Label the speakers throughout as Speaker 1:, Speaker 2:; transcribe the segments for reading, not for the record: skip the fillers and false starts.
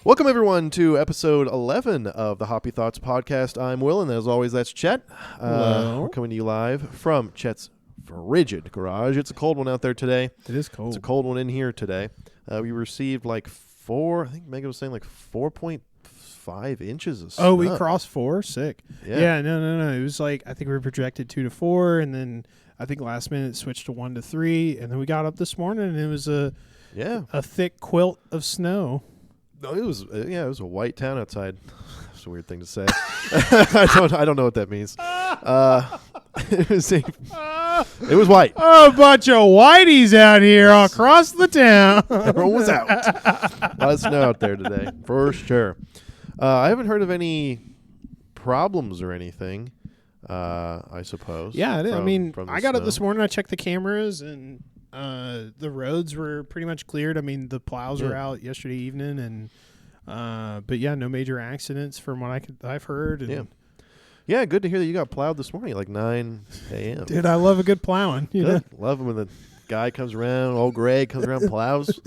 Speaker 1: Welcome, everyone, to episode 11 of the Hoppy Thoughts podcast. I'm Will, and as always, that's Chet. We're coming to you live from Chet's frigid garage. It's a cold one out there today.
Speaker 2: It is cold.
Speaker 1: It's a cold one in here today. We received I think Megan was saying 4.5 inches of snow.
Speaker 2: Oh, we crossed 4? Sick.
Speaker 1: Yeah.
Speaker 2: No. It was I think we were projected 2 to 4, and then I think last minute it switched to 1 to 3, and then we got up this morning, and it was a thick quilt of snow.
Speaker 1: No, it was a white town outside. That's a weird thing to say. I don't know what that means. It was white.
Speaker 2: Oh, a bunch of whiteys out here all across the town.
Speaker 1: Everyone was out. A lot of snow out there today, for sure. I haven't heard of any problems or anything, I suppose.
Speaker 2: Yeah,
Speaker 1: from
Speaker 2: I got up this morning. I checked the cameras, and the roads were pretty much cleared. I mean, the plows were out yesterday evening, and but yeah, no major accidents from what I've heard. And
Speaker 1: yeah, good to hear that you got plowed this morning at 9 a.m.
Speaker 2: Dude, I love a good plowing. You know?
Speaker 1: Love when the guy comes around, old Greg comes around, plows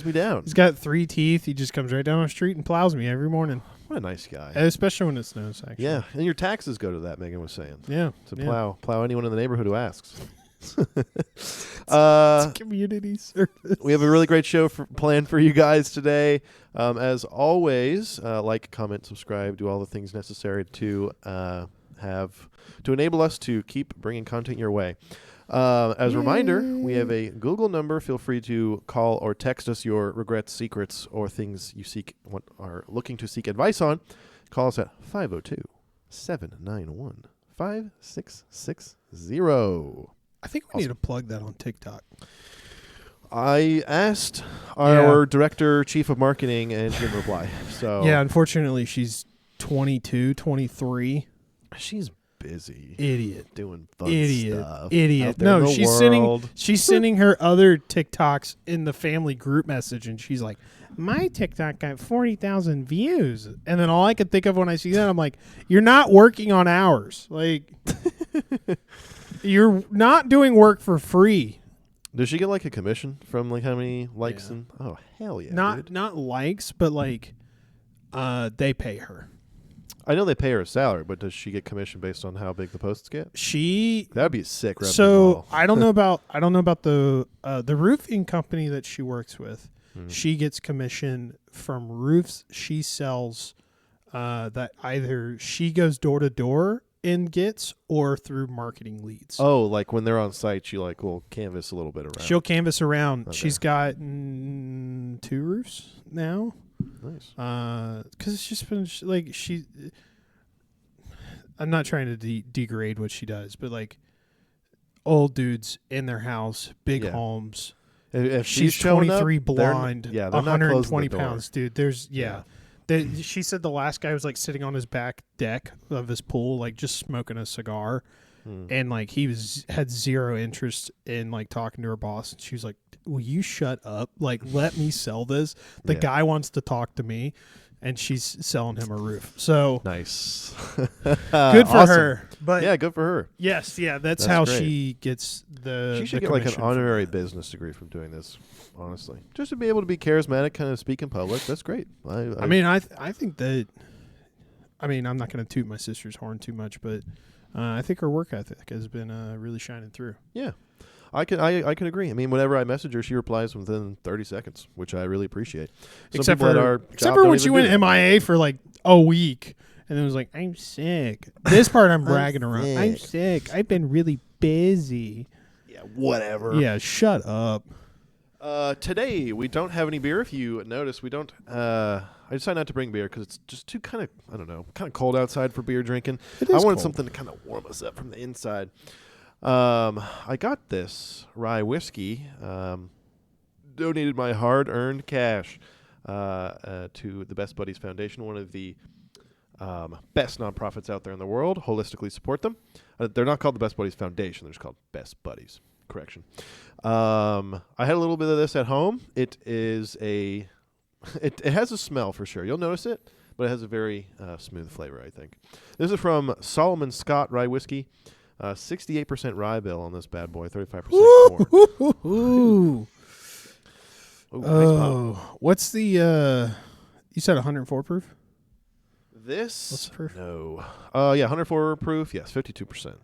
Speaker 1: me down.
Speaker 2: He's got 3 teeth. He just comes right down the street and plows me every morning.
Speaker 1: What a nice guy.
Speaker 2: Especially when it snows, actually.
Speaker 1: Yeah, and your taxes go to that, Megan was saying.
Speaker 2: Yeah.
Speaker 1: To plow anyone in the neighborhood who asks.
Speaker 2: It's community service.
Speaker 1: We have a really great show planned for you guys today. As always, like, comment, subscribe, do all the things necessary to enable us to keep bringing content your way. As a reminder, we have a Google number. Feel free to call or text us your regrets, secrets, or things you are looking to seek advice on. Call us at 502-791-5660.
Speaker 2: I think we need to plug that on TikTok.
Speaker 1: I asked our director, chief of marketing, and she didn't reply. So
Speaker 2: yeah, unfortunately, she's 22, 23.
Speaker 1: She's busy.
Speaker 2: Idiot.
Speaker 1: Doing fun stuff.
Speaker 2: Idiot. No, she's sending her other TikToks in the family group message, and she's like, my TikTok got 40,000 views. And then all I could think of when I see that, I'm like, you're not working on hours. Like, you're not doing work for free.
Speaker 1: Does she get a commission from how many likes and oh hell yeah.
Speaker 2: Not likes, but they pay her.
Speaker 1: I know they pay her a salary, but does she get commission based on how big the posts get? That'd be a sick revenue model.
Speaker 2: I don't know about the roofing company that she works with. Mm-hmm. She gets commission from roofs she sells that either she goes door to door and gets or through marketing leads.
Speaker 1: Oh, when they're on site, she will canvas a little bit around.
Speaker 2: She'll canvas around.
Speaker 1: Okay.
Speaker 2: She's got 2 roofs now.
Speaker 1: Nice.
Speaker 2: Because it's just been I'm not trying to degrade what she does, but old dudes in their house, big homes.
Speaker 1: If
Speaker 2: she's 23, blonde,
Speaker 1: they're
Speaker 2: 120
Speaker 1: not
Speaker 2: pounds, dude. She said the last guy was sitting on his back deck of his pool, just smoking a cigar, and he had zero interest in talking to her boss. And she was like, "Will you shut up? Let me sell this." The guy wants to talk to me, and she's selling him a roof. So
Speaker 1: nice,
Speaker 2: good for her. But
Speaker 1: yeah, good for her.
Speaker 2: Yes, that's how
Speaker 1: great.
Speaker 2: She gets the.
Speaker 1: She should get an honorary business degree from doing this. Honestly, just to be able to be charismatic, kind of speak in public, that's great. I
Speaker 2: think that. I'm not going to toot my sister's horn too much, but I think her work ethic has been really shining through.
Speaker 1: Yeah, I can agree. Whenever I message her, she replies within 30 seconds, which I really appreciate.
Speaker 2: Except for when she went MIA for a week, and then was like, "I'm sick." This part I'm bragging around. I'm sick. I've been really busy.
Speaker 1: Yeah, whatever.
Speaker 2: Yeah, shut up.
Speaker 1: Today we don't have any beer. If you notice, we don't. I decided not to bring beer because it's just too kind of cold outside for beer drinking. I wanted something to kind of warm us up from the inside. I got this rye whiskey. Donated my hard-earned cash to the Best Buddies Foundation, one of the best nonprofits out there in the world. Holistically support them. They're not called the Best Buddies Foundation. They're just called Best Buddies. Correction. I had a little bit of this at home. It is it has a smell for sure. You'll notice it, but it has a very smooth flavor, I think. This is from Solomon Scott Rye Whiskey. 68% rye bill on this bad boy, 35% corn.
Speaker 2: Ooh.
Speaker 1: Nice pop.
Speaker 2: What's the You said 104 proof?
Speaker 1: This?
Speaker 2: What's the proof?
Speaker 1: No. Yeah, 104 proof. Yes, 52%.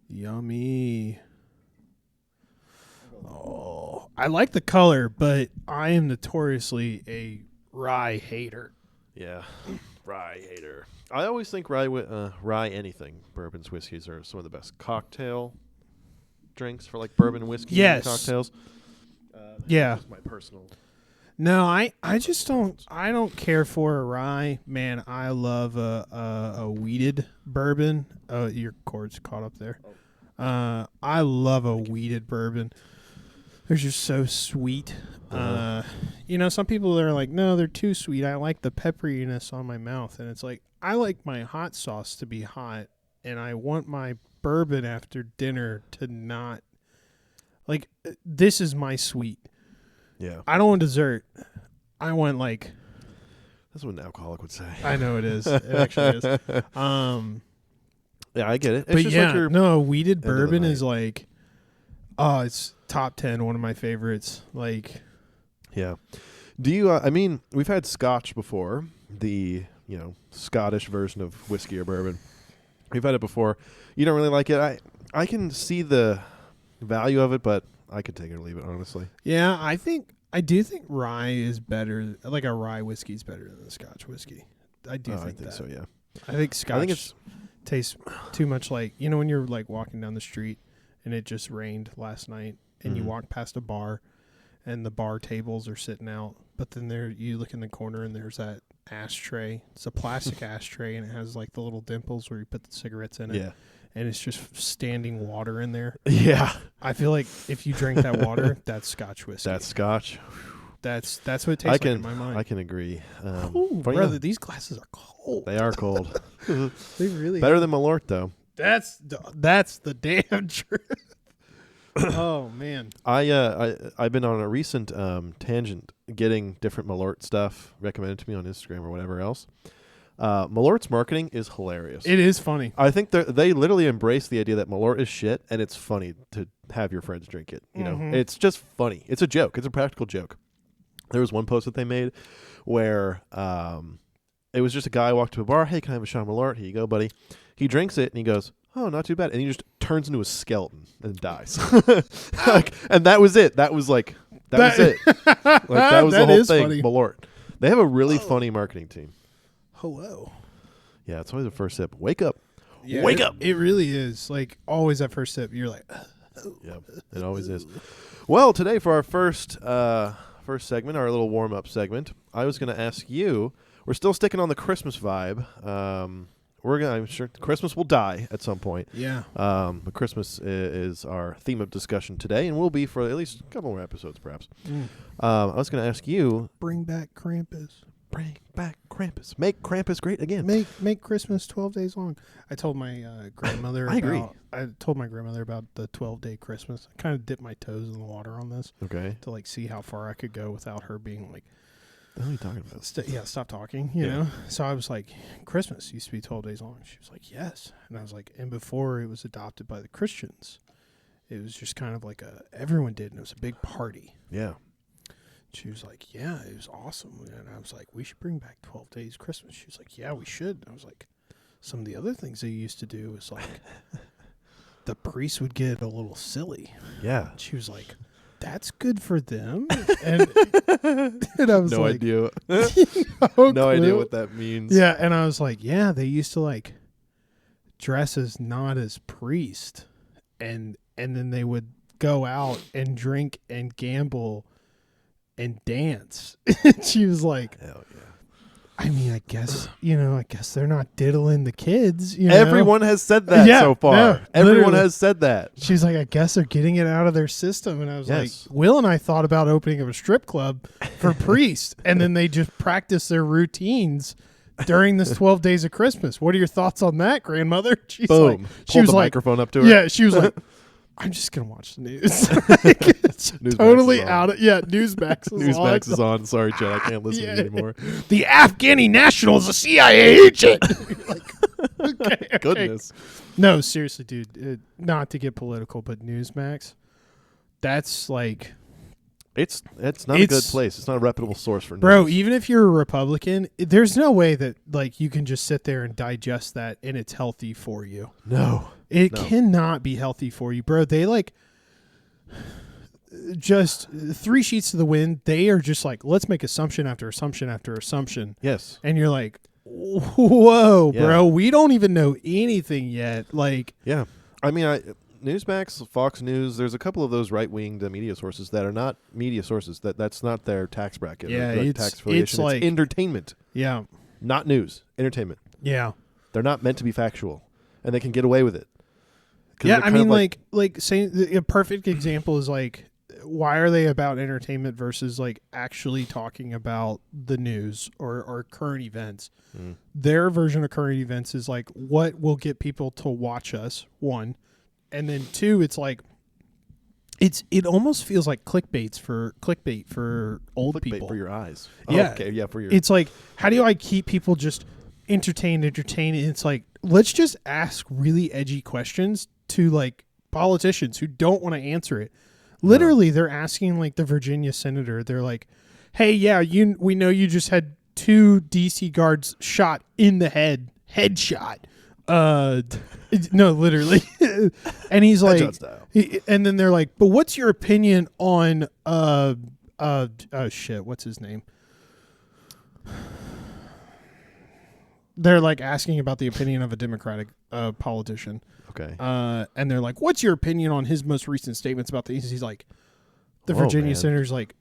Speaker 2: Yummy. Oh, I like the color, but I am notoriously a rye hater.
Speaker 1: Yeah, rye hater. I always think rye anything. Bourbons, whiskeys are some of the best cocktail drinks for like bourbon, whiskey,
Speaker 2: Yes.
Speaker 1: cocktails.
Speaker 2: Yeah.
Speaker 1: That's my personal.
Speaker 2: No, I just don't. I don't care for a rye, man. I love a wheated bourbon. Oh, your cord's caught up there. I love a wheated bourbon. They're just so sweet. Some people are like, no, they're too sweet. I like the pepperiness on my mouth, and it's like I like my hot sauce to be hot, and I want my bourbon after dinner to not like. This is my sweet.
Speaker 1: Yeah.
Speaker 2: I don't want dessert. I want like.
Speaker 1: That's what an alcoholic would say.
Speaker 2: I know it is. It actually is.
Speaker 1: Yeah, I get it. It's
Speaker 2: But
Speaker 1: just
Speaker 2: yeah,
Speaker 1: like your
Speaker 2: no, wheated
Speaker 1: end of the
Speaker 2: bourbon
Speaker 1: night.
Speaker 2: is like, it's top 10, one of my favorites. Like,
Speaker 1: Yeah. Do you? I mean, we've had Scotch before, the Scottish version of whiskey or bourbon. We've had it before. You don't really like it. I can see the value of it, but I could take it or leave it, honestly.
Speaker 2: yeah, I do think rye is better. Like a rye whiskey is better than a Scotch whiskey. I do think
Speaker 1: I think
Speaker 2: that.
Speaker 1: so. Yeah.
Speaker 2: I think Scotch
Speaker 1: I think it's
Speaker 2: tastes too much like when you're like walking down the street and it just rained last night and you walk past a bar and the bar tables are sitting out, but then you look in the corner and there's that ashtray. It's a plastic ashtray and it has like the little dimples where you put the cigarettes in it.
Speaker 1: Yeah.
Speaker 2: And it's just standing water in there.
Speaker 1: Yeah.
Speaker 2: I feel like if you drink that water, that's Scotch whiskey.
Speaker 1: That's Scotch.
Speaker 2: That's what it tastes like in my mind.
Speaker 1: I can agree.
Speaker 2: Ooh,
Speaker 1: but
Speaker 2: brother, these glasses are cold.
Speaker 1: they are cold.
Speaker 2: They really
Speaker 1: Better
Speaker 2: are.
Speaker 1: than Malort, though.
Speaker 2: That's the damn truth. Oh man.
Speaker 1: I've been on a recent tangent getting different Malort stuff recommended to me on Instagram or whatever else. Malort's marketing is hilarious.
Speaker 2: It is funny.
Speaker 1: I think they literally embrace the idea that Malort is shit, and it's funny to have your friends drink it. You know, it's just funny. It's a joke. It's a practical joke. There was one post that they made where it was just a guy walked to a bar. Hey, can I have a shot of Malort? Here you go, buddy. He drinks it and he goes, oh, not too bad. And he just turns into a skeleton and dies. And that was it. That was it. Like, that was the whole thing.
Speaker 2: Funny.
Speaker 1: Malort. They have a really funny marketing team.
Speaker 2: Hello.
Speaker 1: Yeah, it's always the first sip. Wake up.
Speaker 2: Yeah,
Speaker 1: Wake up.
Speaker 2: It really is. Like always that first sip, you're like,
Speaker 1: Yeah, it always is. Well, today for our first segment, our little warm-up segment, I was going to ask you, we're still sticking on the Christmas vibe. I'm sure Christmas will die at some point.
Speaker 2: yeah.
Speaker 1: But Christmas is our theme of discussion today, and will be for at least a couple more episodes, perhaps. I was going to ask you,
Speaker 2: Bring back Krampus.
Speaker 1: bring back Krampus. Make Krampus great again.
Speaker 2: Make Christmas 12 days long. I told my grandmother.
Speaker 1: I agree.
Speaker 2: I told my grandmother about the 12-day Christmas. I kind of dipped my toes in the water on this
Speaker 1: Okay.
Speaker 2: to like see how far I could go without her being like,
Speaker 1: What are you talking about?
Speaker 2: stop talking. You
Speaker 1: Yeah.
Speaker 2: know. So I was like, Christmas used to be 12 days long. She was like, yes. And I was like, and before it was adopted by the Christians, it was just kind of like everyone did, and it was a big party.
Speaker 1: Yeah.
Speaker 2: She was like, yeah, it was awesome. And I was like, we should bring back 12 Days Christmas. She was like, yeah, we should. And I was like, some of the other things they used to do was like, the priest would get a little silly.
Speaker 1: Yeah.
Speaker 2: She was like, that's good for them. And I was
Speaker 1: No
Speaker 2: like,
Speaker 1: idea.
Speaker 2: no
Speaker 1: idea what that means.
Speaker 2: Yeah. And I was like, yeah, they used to like dress as not as priest. And then they would go out and drink and gamble and dance. She was like,
Speaker 1: Hell yeah.
Speaker 2: I mean, I guess they're not diddling the kids. You know?
Speaker 1: Everyone has said that so far.
Speaker 2: Yeah,
Speaker 1: Everyone
Speaker 2: literally.
Speaker 1: has said that.
Speaker 2: She's like, I guess they're getting it out of their system. And I was
Speaker 1: Yes.
Speaker 2: like, Will and I thought about opening up a strip club for priests. And then they just practice their routines during this 12 days of Christmas. What are your thoughts on that, grandmother? She's
Speaker 1: Boom.
Speaker 2: like, she
Speaker 1: Hold
Speaker 2: was
Speaker 1: the
Speaker 2: like,
Speaker 1: microphone up to her.
Speaker 2: yeah, she was like, I'm just going to watch the news. It's
Speaker 1: Newsmax
Speaker 2: totally
Speaker 1: is on.
Speaker 2: out of, Newsmax is on.
Speaker 1: Newsmax is on. Sorry, Chad. I can't listen to you anymore.
Speaker 2: The Afghani national is a CIA agent. Okay.
Speaker 1: Goodness.
Speaker 2: No, seriously, dude. Not to get political, but Newsmax, that's like
Speaker 1: It's not a good place. It's not a reputable source for news.
Speaker 2: Bro, even if you're a Republican, there's no way that like you can just sit there and digest that and it's healthy for you.
Speaker 1: No.
Speaker 2: It cannot be healthy for you, bro. They like just 3 sheets to the wind. They are just like, let's make assumption after assumption after assumption.
Speaker 1: Yes.
Speaker 2: And you're like, whoa, bro, we don't even know anything yet. Like,
Speaker 1: yeah. I mean, Newsmax, Fox News, there's a couple of those right-winged media sources that are not media sources. That's not their tax bracket.
Speaker 2: Yeah,
Speaker 1: tax affiliation.
Speaker 2: it's like
Speaker 1: entertainment.
Speaker 2: Yeah.
Speaker 1: Not news. Entertainment.
Speaker 2: Yeah.
Speaker 1: They're not meant to be factual, and they can get away with it.
Speaker 2: Yeah, I mean, like saying a perfect example is like, why are they about entertainment versus like actually talking about the news or current events? Their version of current events is like what will get people to watch us, one, and then two, it's like it almost feels like clickbait for old people.
Speaker 1: For your eyes.
Speaker 2: Yeah.
Speaker 1: Oh, okay. Yeah. For your.
Speaker 2: It's like, how do I keep people just entertained? It's like, let's just ask really edgy questions to like politicians who don't want to answer it. Literally, they're asking like the Virginia senator. They're like, "Hey, yeah, we know you just had 2 DC guards shot in the head, headshot." No, literally. And he's like, and then they're like, "But what's your opinion on shit? What's his name?" They're like asking about the opinion of a Democratic politician.
Speaker 1: Okay.
Speaker 2: And they're like, "What's your opinion on his most recent statements about these?" He's like, the Virginia senator's like,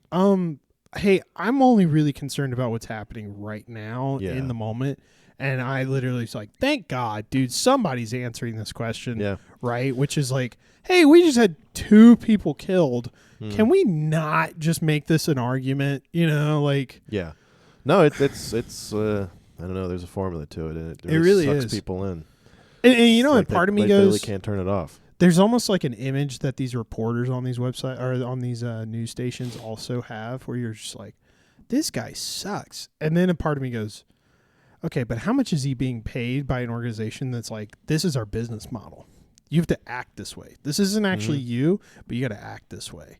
Speaker 2: hey, I'm only really concerned about what's happening right now in the moment. And I literally was like, thank God, dude, somebody's answering this question. Yeah. Right? Which is like, hey, we just had 2 people killed. Can we not just make this an argument? You know, like.
Speaker 1: Yeah. No, it's I don't know. There's a formula to it, and it really sucks people in.
Speaker 2: And you know, like part of me goes,
Speaker 1: literally can't turn it off.
Speaker 2: There's almost like an image that these reporters on these websites or on these news stations also have, where you're just like, this guy sucks. And then a part of me goes, okay, but how much is he being paid by an organization that's like, this is our business model. You have to act this way. This isn't actually you, but you got to act this way.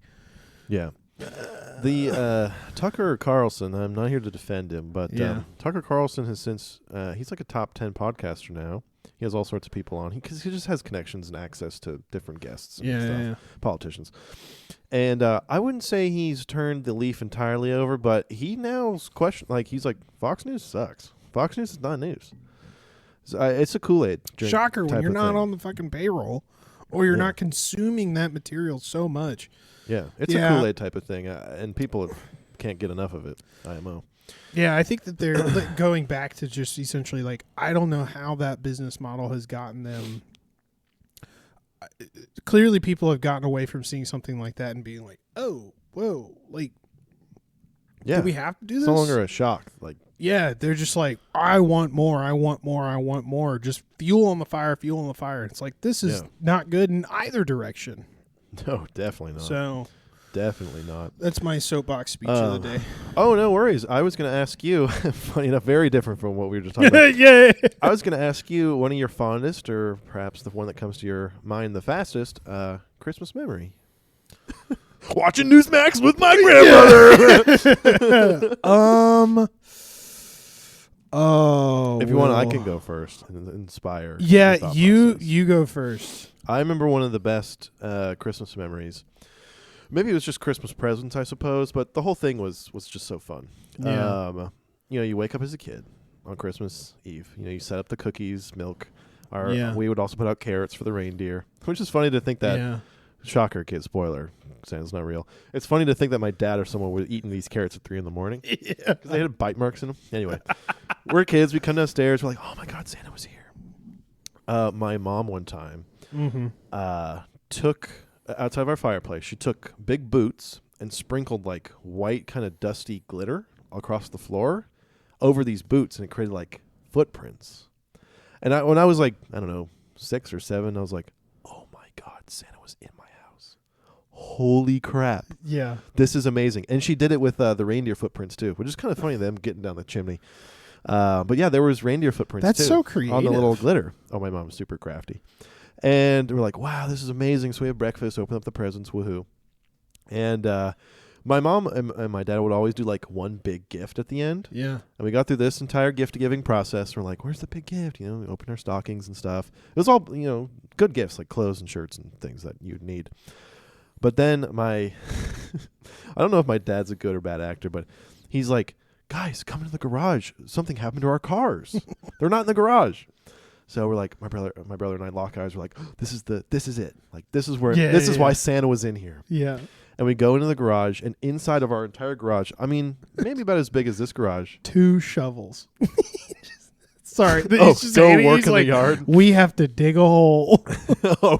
Speaker 1: Yeah. The Tucker Carlson, I'm not here to defend him, but Tucker Carlson has since, he's like a top 10 podcaster now. He has all sorts of people on because he just has connections and access to different guests and stuff, politicians. And I wouldn't say he's turned the leaf entirely over, but he now's he's like, Fox News sucks. Fox News is not news. It's a Kool-Aid drink.
Speaker 2: Shocker when you're not on the fucking payroll or you're not consuming that material so much.
Speaker 1: Yeah, it's a Kool-Aid type of thing, and people can't get enough of it, IMO.
Speaker 2: Yeah, I think that they're going back to just essentially like, I don't know how that business model has gotten them. Clearly, people have gotten away from seeing something like that and being like, oh, whoa, like, do we have to do this?
Speaker 1: It's no longer a shock. Like,
Speaker 2: yeah, they're just like, I want more, I want more, I want more. Just fuel on the fire, fuel on the fire. It's like, this is not good in either direction.
Speaker 1: No, definitely not.
Speaker 2: So,
Speaker 1: definitely not.
Speaker 2: That's my soapbox speech of the day.
Speaker 1: Oh, no worries. I was going to ask you, funny enough, very different from what we were just talking about. I was going to ask you one of your fondest, or perhaps the one that comes to your mind the fastest, Christmas memory. Watching Newsmax with my grandmother. If you want, I can go first and inspire.
Speaker 2: Yeah, you go first.
Speaker 1: I remember one of the best Christmas memories. Maybe it was just Christmas presents, I suppose, but the whole thing was just so fun.
Speaker 2: Yeah.
Speaker 1: You wake up as a kid on Christmas Eve. You set up the cookies, milk. We would also put out carrots for the reindeer, which is funny to think that. Shocker, kid, spoiler. Santa's not real. It's funny to think that my dad or someone was eating these carrots at 3 a.m. because they had bite marks in them. Anyway, we're kids. We come downstairs. We're like, oh my God, Santa was here. My mom one time took outside of our fireplace. She took big boots and sprinkled like white kind of dusty glitter across the floor over these boots, and it created like footprints. And when I was like, I don't know, 6 or 7, I was like, oh my God, Santa was in my house. Holy crap.
Speaker 2: Yeah.
Speaker 1: This is amazing. And she did it with the reindeer footprints too, which is kind of funny, them getting down the chimney. But yeah, there was reindeer footprints too.
Speaker 2: That's so creative.
Speaker 1: On the little glitter. Oh, my mom's super crafty. And we're like, wow, this is amazing. So we have breakfast, open up the presents, woohoo. And My mom and my dad would always do like one big gift at the end.
Speaker 2: Yeah.
Speaker 1: And we got through this entire gift giving process. We're like, where's the big gift? You know, we opened our stockings and stuff. It was all, you know, good gifts like clothes and shirts and things that you'd need. But then I don't know if my dad's a good or bad actor, but he's like, guys, come into the garage. Something happened to our cars. They're not in the garage. So we're like, my brother and I lock eyes. We're like, oh, this is it. Like, this is where, this is why Santa was in here.
Speaker 2: Yeah.
Speaker 1: And we go into the garage, and inside of our entire garage, I mean, maybe about as big as this garage.
Speaker 2: 2 shovels. Sorry.
Speaker 1: Just go work in the yard.
Speaker 2: We have to dig a hole.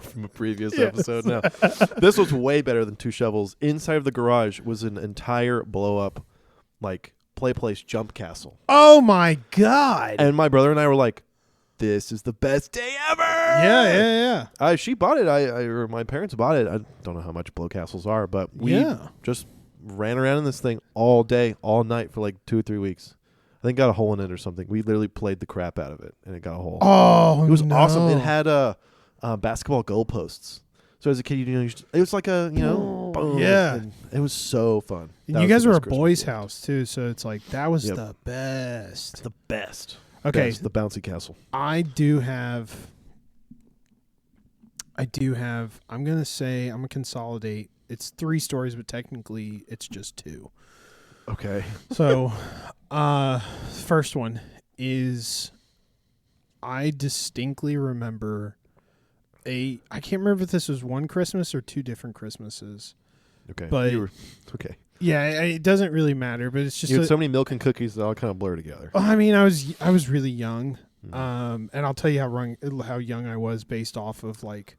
Speaker 1: From a previous episode. No, this was way better than 2 shovels. Inside of the garage was an entire blow-up, like, play place jump castle.
Speaker 2: Oh, my God.
Speaker 1: And my brother and I were like, this is the best day ever.
Speaker 2: Yeah.
Speaker 1: She bought it. Or my parents bought it. I don't know how much blow castles are, but we just ran around in this thing all day, all night for like 2 or 3 weeks. I think got a hole in it or something. We literally played the crap out of it, and it got a hole.
Speaker 2: Oh,
Speaker 1: it was awesome. It had basketball goalposts. So as a kid, it was like a boom.
Speaker 2: Yeah.
Speaker 1: And it was so fun.
Speaker 2: And you guys were a boys' house too, so it's like that was the best.
Speaker 1: The best.
Speaker 2: Okay,
Speaker 1: best, the bouncy castle.
Speaker 2: I do have. I'm gonna consolidate. It's 3 stories, but technically it's just 2.
Speaker 1: Okay.
Speaker 2: So, first one is, I distinctly remember I can't remember if this was one Christmas or 2 different Christmases.
Speaker 1: Okay.
Speaker 2: But
Speaker 1: okay.
Speaker 2: Yeah, it doesn't really matter, but it's just
Speaker 1: you had so many milk and cookies that all kind of blur together.
Speaker 2: I mean, I was really young, and I'll tell you how young I was based off of like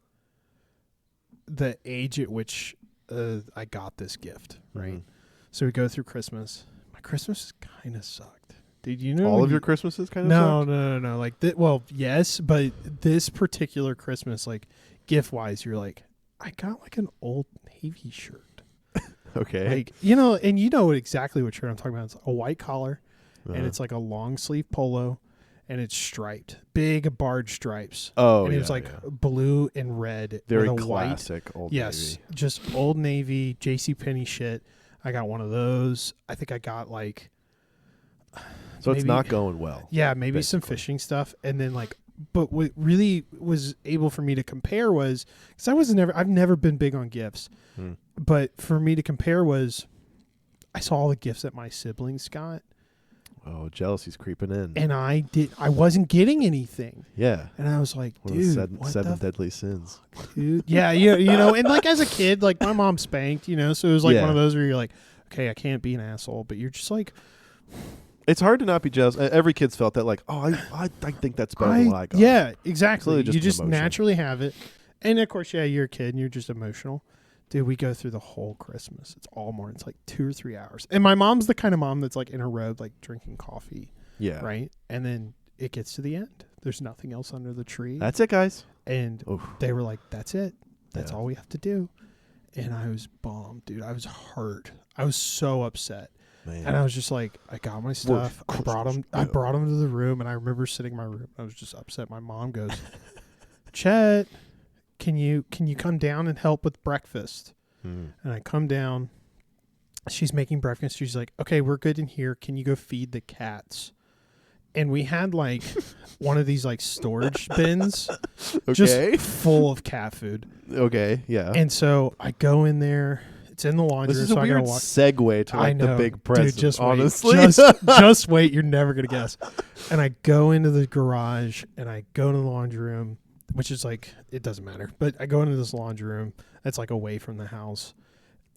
Speaker 2: the age at which I got this gift. Right. Mm-hmm. So we go through Christmas. My Christmas kind of sucked. Did you know
Speaker 1: all of your Christmases kind of sucked?
Speaker 2: No. Like well, yes, but this particular Christmas, like gift wise, you're like, I got like an Old Navy shirt.
Speaker 1: Okay.
Speaker 2: Like, and you know exactly what shirt I'm talking about. It's a white collar, and it's like a long sleeve polo, and it's striped, big barge stripes.
Speaker 1: Oh,
Speaker 2: and it was like blue and red.
Speaker 1: Very
Speaker 2: with a
Speaker 1: classic
Speaker 2: white,
Speaker 1: Old Navy.
Speaker 2: Yes, just Old Navy, JCPenney shit. I got one of those. I think I got like.
Speaker 1: So it's not going well.
Speaker 2: Yeah, maybe basically. Some fishing stuff, and then like. But what really was able for me to compare was, because I've never been big on gifts, but for me to compare was, I saw all the gifts that my siblings got.
Speaker 1: Oh, jealousy's creeping in.
Speaker 2: And I wasn't getting anything.
Speaker 1: Yeah.
Speaker 2: And I was like,
Speaker 1: one
Speaker 2: dude,
Speaker 1: of the seven deadly sins.
Speaker 2: Dude. Yeah, and like as a kid, like my mom spanked, so it was like one of those where you're like, okay, I can't be an asshole, but you're just like.
Speaker 1: It's hard to not be jealous. Every kid's felt that, like, oh, I think that's better than what I got.
Speaker 2: Yeah, exactly.
Speaker 1: Really
Speaker 2: you just naturally have it. And, of course, you're a kid and you're just emotional. Dude, we go through the whole Christmas. It's all morning. It's like 2 or 3 hours. And my mom's the kind of mom that's, like, in her robe, like, drinking coffee.
Speaker 1: Yeah.
Speaker 2: Right? And then it gets to the end. There's nothing else under the tree.
Speaker 1: That's it, guys.
Speaker 2: And they were like, that's it. That's all we have to do. And I was bummed, dude. I was hurt. I was so upset. Man. And I was just like, I got my stuff. I brought them to the room, and I remember sitting in my room. I was just upset. My mom goes, Chet, can you come down and help with breakfast? And I come down. She's making breakfast. She's like, okay, we're good in here. Can you go feed the cats? And we had like one of these like storage bins, just full of cat food.
Speaker 1: Okay, yeah.
Speaker 2: And so I go in there. It's in the laundry.
Speaker 1: This is a weird segue to like the big present.
Speaker 2: Dude, just
Speaker 1: honestly,
Speaker 2: wait. just wait. You're never gonna guess. And I go into the garage and I go to the laundry room, which is like it doesn't matter. But I go into this laundry room that's like away from the house,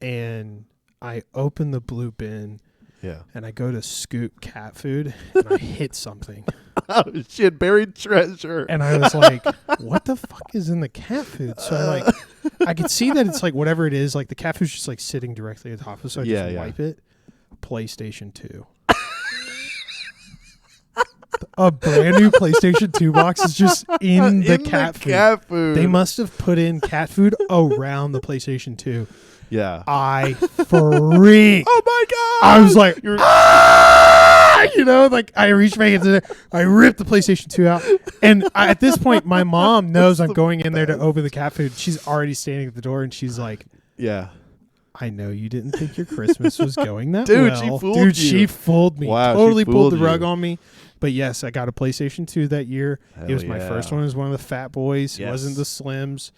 Speaker 2: and I open the blue bin.
Speaker 1: Yeah. And
Speaker 2: I go to scoop cat food and I hit something.
Speaker 1: Oh shit! Buried treasure.
Speaker 2: And I was like, "What the fuck is in the cat food?" So I could see that it's like whatever it is. Like the cat food's just like sitting directly on top of it. So I just wipe it. PlayStation 2. A brand new PlayStation 2 box is just in the cat food. They must have put in cat food around the PlayStation 2.
Speaker 1: Yeah.
Speaker 2: I freaked.
Speaker 1: Oh my god!
Speaker 2: I was like, like I reached back into there. I ripped the PlayStation 2 out. And at this point, my mom knows I'm going in there to open the cat food. She's already standing at the door and she's like,
Speaker 1: yeah.
Speaker 2: I know you didn't think your Christmas was going that
Speaker 1: Dude,
Speaker 2: well.
Speaker 1: she fooled you.
Speaker 2: She fooled me.
Speaker 1: Wow,
Speaker 2: totally
Speaker 1: she
Speaker 2: pulled the
Speaker 1: fooled
Speaker 2: rug
Speaker 1: you.
Speaker 2: on me. But yes, I got a PlayStation 2 that year.
Speaker 1: Hell
Speaker 2: it was my
Speaker 1: yeah.
Speaker 2: first one. It was one of the Fat Boys.
Speaker 1: Yes.
Speaker 2: It wasn't the Slims.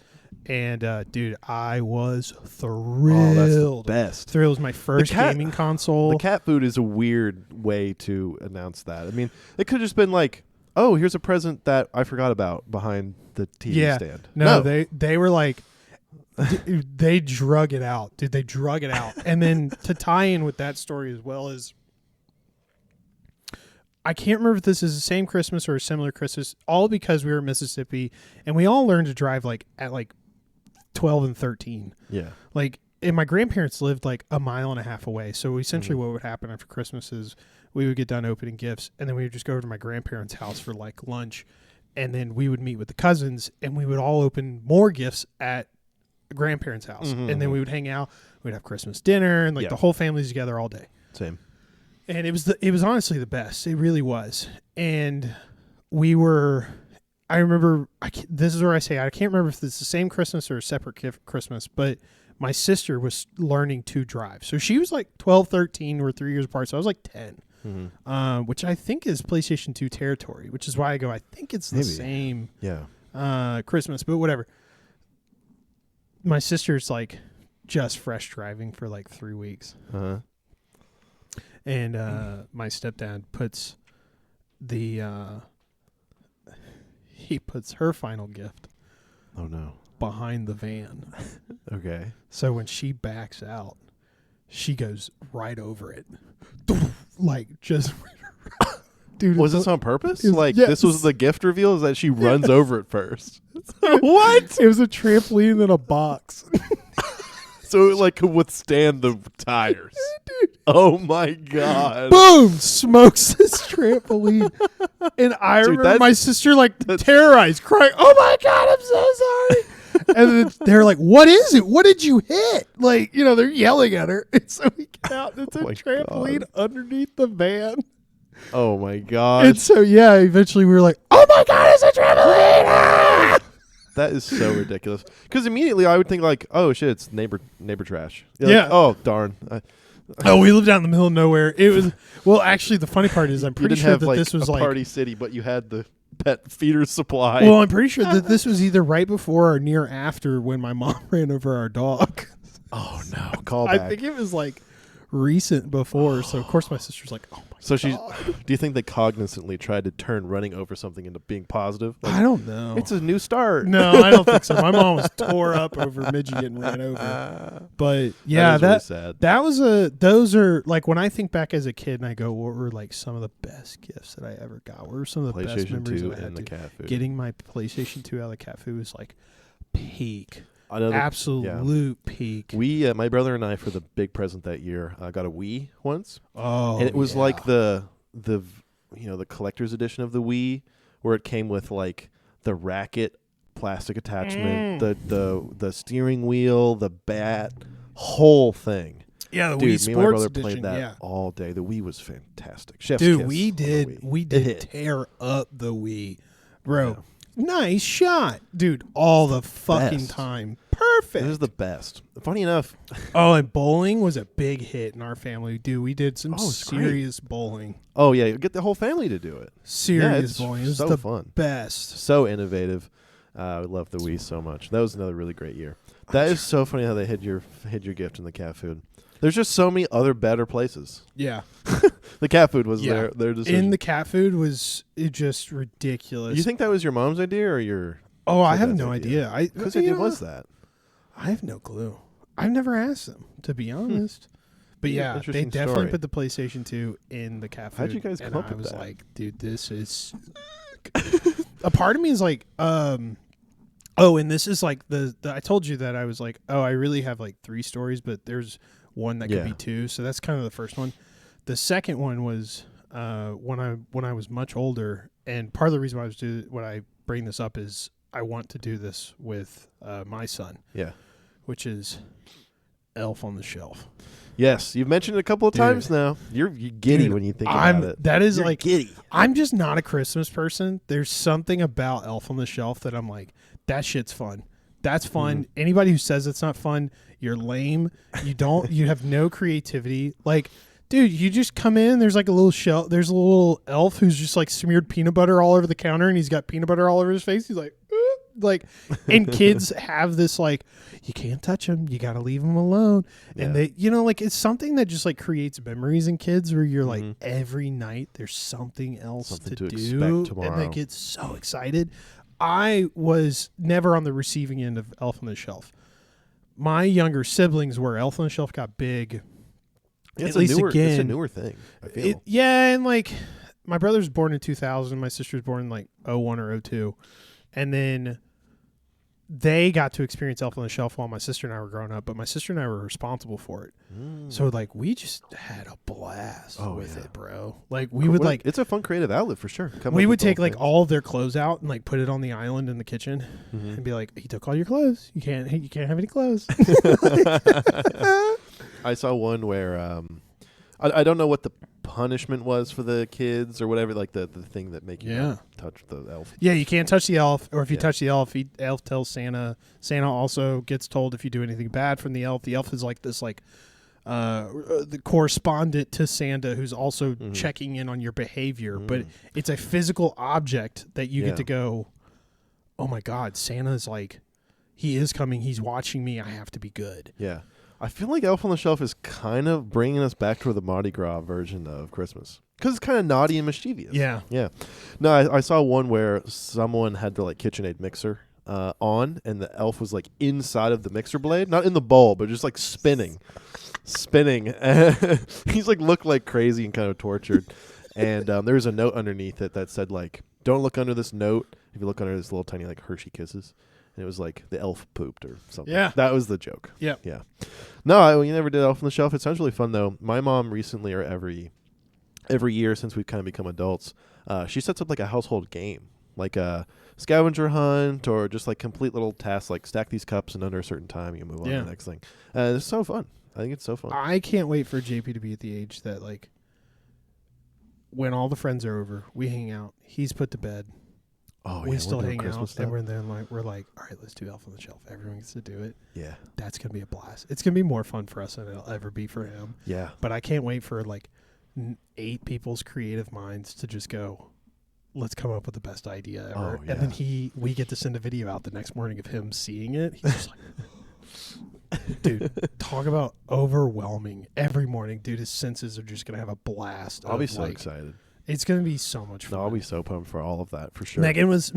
Speaker 2: And, dude, I was thrilled.
Speaker 1: Oh, that's the best.
Speaker 2: Thrilled. It was my first gaming console.
Speaker 1: The cat food is a weird way to announce that. I mean, it could have just been like, oh, here's a present that I forgot about behind the TV stand.
Speaker 2: No, they were like, they drug it out. Dude, they drug it out. And then to tie in with that story as well is, I can't remember if this is the same Christmas or a similar Christmas, all because we were in Mississippi and we all learned to drive like at like 12 and 13.
Speaker 1: Yeah.
Speaker 2: Like, and my grandparents lived like a mile and a half away. So essentially what would happen after Christmas is we would get done opening gifts and then we would just go over to my grandparents' house for like lunch. And then we would meet with the cousins and we would all open more gifts at grandparents' house. And then we would hang out. We'd have Christmas dinner and like the whole family's together all day.
Speaker 1: Same.
Speaker 2: And it was honestly the best. It really was. And we were, I remember, this is where I say, I can't remember if it's the same Christmas or a separate Christmas, but my sister was learning to drive. So she was like 12, 13, we're 3 years apart. So I was like 10, which I think is PlayStation 2 territory, which is why I go, I think it's the same Christmas, but whatever. My sister's like just fresh driving for like 3 weeks. And my stepdad puts he puts her final gift behind the van.
Speaker 1: Okay.
Speaker 2: So when she backs out, she goes right over it. Like, just dude.
Speaker 1: Was this on purpose? Like,
Speaker 2: yes.
Speaker 1: This was the gift reveal? Is that she runs over it first?
Speaker 2: What? It was a trampoline in a box.
Speaker 1: So it like could withstand the tires.
Speaker 2: Dude.
Speaker 1: Oh my god!
Speaker 2: Boom! Smokes this trampoline, and I remember my sister like terrorized, crying, "Oh my god, I'm so sorry!" And then they're like, "What is it? What did you hit?" Like, you know, they're yelling at her, and so we get out. And it's a trampoline underneath the van.
Speaker 1: Oh my god!
Speaker 2: And so eventually we were like, "Oh my god, it's a trampoline!" Ah!
Speaker 1: That is so ridiculous. Because immediately I would think like, oh shit, it's neighbor trash. You're
Speaker 2: Yeah.
Speaker 1: like, oh darn.
Speaker 2: We lived out in the middle of nowhere. It was actually the funny part is I'm pretty sure that this was
Speaker 1: a
Speaker 2: like
Speaker 1: party city, but you had the pet feeder supply.
Speaker 2: Well, I'm pretty sure that this was either right before or near after when my mom ran over our dog.
Speaker 1: Oh no, call
Speaker 2: I
Speaker 1: back.
Speaker 2: think it was like recent before. So of course my sister's like, "Oh my
Speaker 1: So
Speaker 2: god."
Speaker 1: do you think they cognizantly tried to turn running over something into being positive? Like,
Speaker 2: I don't know.
Speaker 1: It's a new start.
Speaker 2: No, I don't think so. My mom was tore up over Midgie getting ran over. But yeah,
Speaker 1: that is really sad.
Speaker 2: That was those are like when I think back as a kid and I go, what were like some of the best gifts that I ever got? What were some of the best
Speaker 1: PlayStation
Speaker 2: memories
Speaker 1: 2
Speaker 2: that I had?
Speaker 1: and the cat food.
Speaker 2: Getting my PlayStation 2 out of the cat food was like peak.
Speaker 1: Absolute
Speaker 2: peak.
Speaker 1: We, my brother and I, for the big present that year, got a Wii once.
Speaker 2: Oh,
Speaker 1: and it was like the collector's edition of the Wii, where it came with like the racket plastic attachment, the steering wheel, the bat, whole thing.
Speaker 2: Yeah, the
Speaker 1: Dude,
Speaker 2: Wii Sports
Speaker 1: me and my brother
Speaker 2: edition,
Speaker 1: played that all day. The Wii was fantastic. Chef's
Speaker 2: Dude,
Speaker 1: kiss
Speaker 2: we did tear up the Wii, bro.
Speaker 1: Yeah.
Speaker 2: Nice shot, dude. All the fucking
Speaker 1: best.
Speaker 2: time, perfect.
Speaker 1: It was the best. Funny enough.
Speaker 2: Oh, and bowling was a big hit in our family, dude. We did some
Speaker 1: it's
Speaker 2: serious bowling.
Speaker 1: Oh yeah, get the whole family to do it.
Speaker 2: Serious bowling. It was
Speaker 1: so
Speaker 2: the
Speaker 1: fun.
Speaker 2: best.
Speaker 1: So innovative. I love the Wii so much. That was another really great year. That is so funny how they hid your gift in the cat food. There's just so many other better places.
Speaker 2: Yeah.
Speaker 1: The cat food was their decision.
Speaker 2: In the cat food was just ridiculous.
Speaker 1: You think that was your mom's idea or your?
Speaker 2: Oh, I have no idea.
Speaker 1: Whose idea was that?
Speaker 2: I have no clue. I've never asked them, to be honest. But yeah, they definitely put the PlayStation 2 in the cat food.
Speaker 1: How'd you guys come up with that?
Speaker 2: I was like, dude, this is. A part of me is like, and this is like the I told you that I was like, oh, I really have like 3 stories, but there's one that could be 2. So that's kind of the first one. The second one was when I was much older, and part of the reason why I bring this up is I want to do this with my son.
Speaker 1: Yeah.
Speaker 2: Which is Elf on the Shelf.
Speaker 1: Yes, you've mentioned it a couple of times now. You're giddy when you think about it.
Speaker 2: That is
Speaker 1: You're
Speaker 2: like
Speaker 1: giddy.
Speaker 2: I'm just not a Christmas person. There's something about Elf on the Shelf that I'm like, that shit's fun. That's fun. Anybody who says it's not fun, you're lame. You have no creativity. Like, dude, you just come in, there's like a little shell, there's a little elf who's just like smeared peanut butter all over the counter, and he's got peanut butter all over his face. He's like, and kids have this like, you can't touch him, you got to leave him alone. And they, like, it's something that just like creates memories in kids where you're like, every night there's something else to do,
Speaker 1: expect tomorrow.
Speaker 2: And they get so excited. I was never on the receiving end of Elf on the Shelf. My younger siblings were. Elf on the Shelf got big.
Speaker 1: It's a newer thing, I feel.
Speaker 2: And like my brother's born in 2000. My sister's born in like 01 or 02. And then they got to experience Elf on the Shelf while my sister and I were growing up, but my sister and I were responsible for it. So like we just had a blast with it, bro. Like we would like,
Speaker 1: it's a fun creative outlet for sure.
Speaker 2: We would take like all of their clothes out and like put it on the island in the kitchen and be like, he took all your clothes. You can't have any clothes.
Speaker 1: I saw one where I don't know what the punishment was for the kids or whatever, like the thing that make you not touch the elf.
Speaker 2: Yeah, you can't touch the elf, or if you touch the elf, elf tells Santa. Santa also gets told if you do anything bad from the elf. The elf is like this like the correspondent to Santa who's also checking in on your behavior, but it's a physical object that you get to go, oh my God, Santa's like, he is coming, he's watching me, I have to be good.
Speaker 1: Yeah. I feel like Elf on the Shelf is kind of bringing us back to the Mardi Gras version of Christmas. Because it's kind of naughty and mischievous.
Speaker 2: Yeah.
Speaker 1: Yeah. No, I saw one where someone had the like KitchenAid mixer on, and the elf was like inside of the mixer blade. Not in the bowl, but just like spinning. He's like looked like crazy and kind of tortured. And there was a note underneath it that said like, don't look under this note. If you look under this little tiny like Hershey Kisses. And it was like the elf pooped or something.
Speaker 2: Yeah.
Speaker 1: That was the joke.
Speaker 2: Yeah.
Speaker 1: Yeah. No, we never did Elf on the Shelf. It sounds really fun, though. My mom recently, or every year since we've kind of become adults, she sets up like a household game, like a scavenger hunt or just like complete little tasks, like stack these cups and under a certain time you move on to the next thing. It's so fun. I think it's so fun.
Speaker 2: I can't wait for JP to be at the age that like when all the friends are over, we hang out, he's put to bed.
Speaker 1: Oh,
Speaker 2: we still hang out,
Speaker 1: stuff.
Speaker 2: and we're like, all right, let's do Elf on the Shelf. Everyone gets to do it.
Speaker 1: Yeah.
Speaker 2: That's going to be a blast. It's going to be more fun for us than it'll ever be for him.
Speaker 1: Yeah.
Speaker 2: But I can't wait for like 8 people's creative minds to just go, let's come up with the best idea ever.
Speaker 1: Oh, yeah.
Speaker 2: And then we get to send a video out the next morning of him seeing it. He's just like, dude, talk about overwhelming. Every morning, dude, his senses are just going to have a blast.
Speaker 1: I'll be so excited.
Speaker 2: It's going to be so much fun.
Speaker 1: No, I'll be so pumped for all of that, for sure.
Speaker 2: Megan was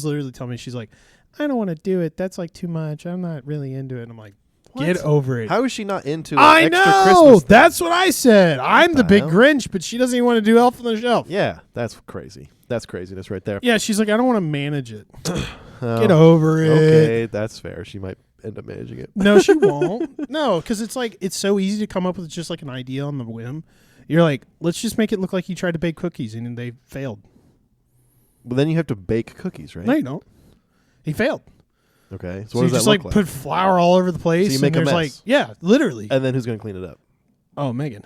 Speaker 2: literally telling me, she's like, I don't want to do it. That's like too much. I'm not really into it. And I'm like, get over it.
Speaker 1: How is she not into
Speaker 2: I
Speaker 1: extra
Speaker 2: know.
Speaker 1: Christmas thing?
Speaker 2: That's what I said. I'm the big Grinch, but she doesn't even want to do Elf on the Shelf.
Speaker 1: Yeah, that's crazy. That's craziness right there.
Speaker 2: Yeah, she's like, I don't want to manage it. Get over it.
Speaker 1: Okay, that's fair. She might end up managing it.
Speaker 2: No, she won't. No, because it's like, it's so easy to come up with just like an idea on the whim. You're like, let's just make it look like you tried to bake cookies and they failed.
Speaker 1: But then you have to bake cookies, right?
Speaker 2: No, you don't. He failed.
Speaker 1: Okay.
Speaker 2: So you just like put flour all over the place.
Speaker 1: So you make a mess.
Speaker 2: Like, yeah, literally.
Speaker 1: And then who's going to clean it up?
Speaker 2: Oh, Megan.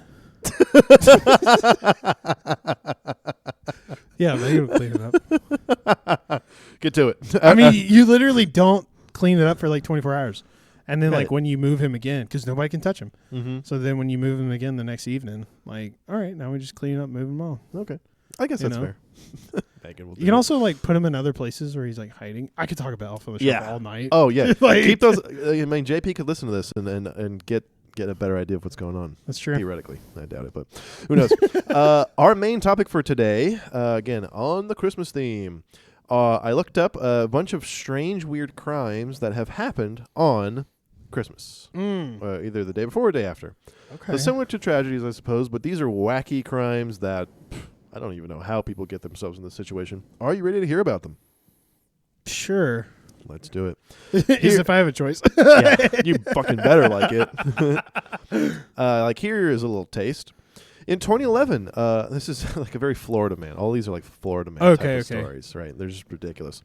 Speaker 2: Yeah, Megan will clean it up.
Speaker 1: Get to it.
Speaker 2: I mean, you literally don't clean it up for like 24 hours. And then, like, when you move him again, because nobody can touch him. Mm-hmm. So then when you move him again the next evening, like, all right, now we just clean up, move him all.
Speaker 1: Okay. I guess that's fair. Megan will do
Speaker 2: you can also, like, put him in other places where he's, like, hiding. I could talk about Elf on the Shelf all night.
Speaker 1: Oh, yeah.
Speaker 2: Like,
Speaker 1: keep those. I mean, JP could listen to this and get a better idea of what's going on.
Speaker 2: That's true.
Speaker 1: Theoretically. I doubt it, but who knows? Our main topic for today, again, on the Christmas theme. I looked up a bunch of strange, weird crimes that have happened on Christmas, either the day before or the day after. Okay. So similar to tragedies, I suppose, but these are wacky crimes that I don't even know how people get themselves in this situation. Are you ready to hear about them?
Speaker 2: Sure.
Speaker 1: Let's do it.
Speaker 2: As if I have a choice.
Speaker 1: Yeah, you fucking better like it. Like here is a little taste. In 2011, this is like a very Florida man. All these are like Florida man type of stories, right? They're just ridiculous.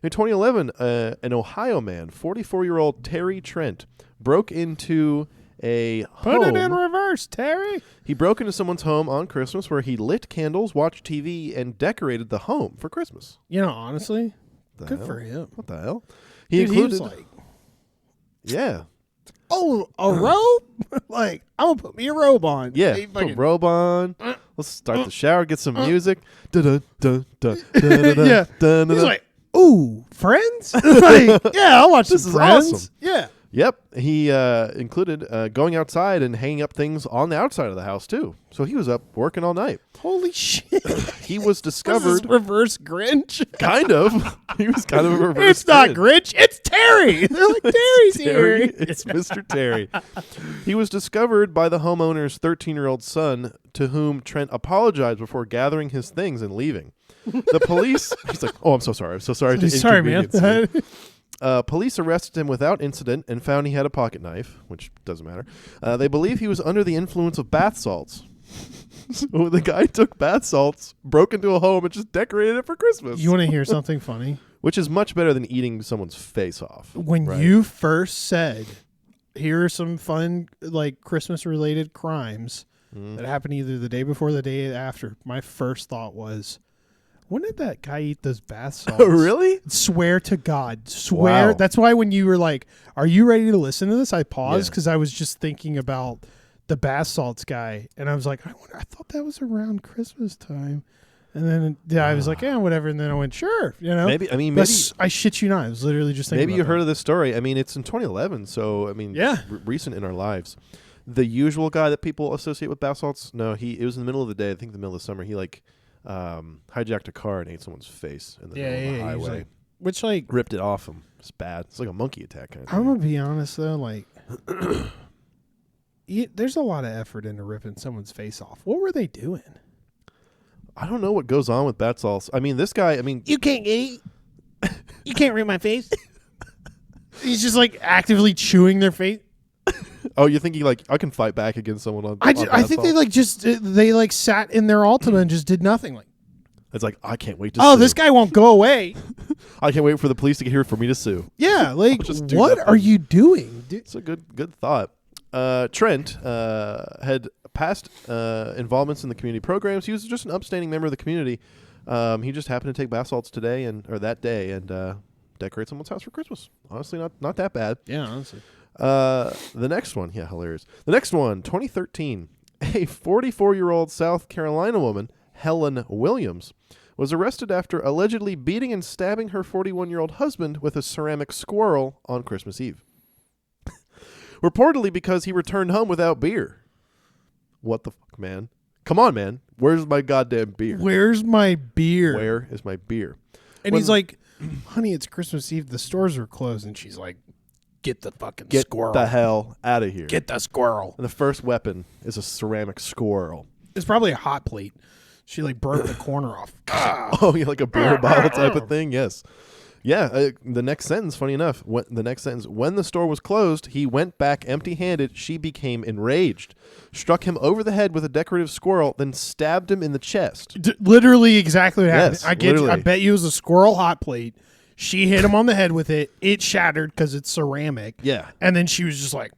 Speaker 1: In 2011, an Ohio man, 44-year-old Terry Trent, broke into a home.
Speaker 2: Put it in reverse, Terry.
Speaker 1: He broke into someone's home on Christmas where he lit candles, watched TV, and decorated the home for Christmas.
Speaker 2: You know, honestly, good for him.
Speaker 1: What the hell?
Speaker 2: He included.
Speaker 1: Yeah.
Speaker 2: Oh, a robe? Like, I'm going to put me a robe on.
Speaker 1: Yeah.
Speaker 2: They
Speaker 1: Put a
Speaker 2: fucking-
Speaker 1: robe on. Let's start the shower, get some music.
Speaker 2: Yeah.
Speaker 1: Yeah.
Speaker 2: He's like, ooh, Friends? Like, yeah, I'll watch
Speaker 1: This
Speaker 2: some
Speaker 1: is
Speaker 2: Friends.
Speaker 1: awesome.
Speaker 2: Yeah.
Speaker 1: Yep. He included going outside and hanging up things on the outside of the house, too. So he was up working all night.
Speaker 2: Holy shit.
Speaker 1: He was
Speaker 2: What is
Speaker 1: discovered.
Speaker 2: this, reverse Grinch?
Speaker 1: Kind of. He was kind of a reverse.
Speaker 2: It's not
Speaker 1: Grinch.
Speaker 2: Grinch. It's Terry. They're like, Terry's
Speaker 1: Terry.
Speaker 2: here.
Speaker 1: It's Mr. Terry. He was discovered by the homeowner's 13-year-old son, to whom Trent apologized before gathering his things and leaving. The police. He's like, "Oh, I'm so sorry. I'm so sorry to
Speaker 2: Sorry, man.
Speaker 1: inconvenience you." Police arrested him without incident and found he had a pocket knife, which doesn't matter. They believe he was under the influence of bath salts. So the guy took bath salts, broke into a home, and just decorated it for Christmas.
Speaker 2: You want to hear something funny?
Speaker 1: Which is much better than eating someone's face off.
Speaker 2: When
Speaker 1: right?
Speaker 2: you first said, here are some fun, like, Christmas-related crimes that happened either the day before or the day after, my first thought was, when did that guy eat those bath salts?
Speaker 1: Really?
Speaker 2: Swear to God. Swear.
Speaker 1: Wow.
Speaker 2: That's why when you were like, are you ready to listen to this? I paused because I was just thinking about the bath salts guy. And I was like, I thought that was around Christmas time. And then I was like, yeah, whatever. And then I went, sure. You know?
Speaker 1: Maybe.
Speaker 2: I shit you not. I was literally just thinking
Speaker 1: Maybe you heard of this story. I mean, it's in 2011, so I mean, recent in our lives. The usual guy that people associate with bath salts, no, it was in the middle of the day. I think the middle of the summer. He hijacked a car and ate someone's face in the middle of the highway.
Speaker 2: Like, which, like,
Speaker 1: ripped it off him. It's bad. It's like a monkey attack kind of
Speaker 2: I'm
Speaker 1: thing.
Speaker 2: gonna be honest though, like, there's a lot of effort into ripping someone's face off. What were they doing?
Speaker 1: I don't know what goes on with bath salts. I mean, this guy. I mean,
Speaker 2: You can't eat. You can't rip my face. He's just like actively chewing their face.
Speaker 1: oh, you think I can fight back against someone on?
Speaker 2: I
Speaker 1: bath
Speaker 2: think
Speaker 1: salts?
Speaker 2: they sat in their Altima and just did nothing. Like,
Speaker 1: It's like I can't wait to.
Speaker 2: oh,
Speaker 1: sue.
Speaker 2: this guy won't go away.
Speaker 1: I can't wait for the police to get here for me to sue.
Speaker 2: Yeah, like
Speaker 1: Just do
Speaker 2: what
Speaker 1: nothing.
Speaker 2: are you doing? Dude?
Speaker 1: It's a good thought. Trent had past involvements in the community programs. He was just an upstanding member of the community. He just happened to take bath salts today or that day and decorate someone's house for Christmas. Honestly, not that bad.
Speaker 2: Yeah, honestly.
Speaker 1: The next one, hilarious. The next one, 2013, a 44-year-old South Carolina woman, Helen Williams, was arrested after allegedly beating and stabbing her 41-year-old husband with a ceramic squirrel on Christmas Eve. Reportedly because he returned home without beer. What the fuck, man? Come on, man. Where's my goddamn beer?
Speaker 2: Where's my beer?
Speaker 1: Where is my beer?
Speaker 2: And he's like, honey, it's Christmas Eve. The stores are closed. And she's like, get the fucking
Speaker 1: Get
Speaker 2: squirrel.
Speaker 1: the hell out of here.
Speaker 2: Get the squirrel.
Speaker 1: And the first weapon is a ceramic squirrel.
Speaker 2: It's probably a hot plate. She like broke the corner off.
Speaker 1: Oh, yeah, like a beer bottle type of thing? Yes. Yeah, the next sentence, funny enough, when the store was closed, he went back empty-handed. She became enraged, struck him over the head with a decorative squirrel, then stabbed him in the chest.
Speaker 2: Literally exactly what happened.
Speaker 1: Yes,
Speaker 2: I get you. I
Speaker 1: literally.
Speaker 2: bet you it was a squirrel hot plate. She hit him on the head with it. It shattered because it's ceramic.
Speaker 1: Yeah.
Speaker 2: And then she was just like,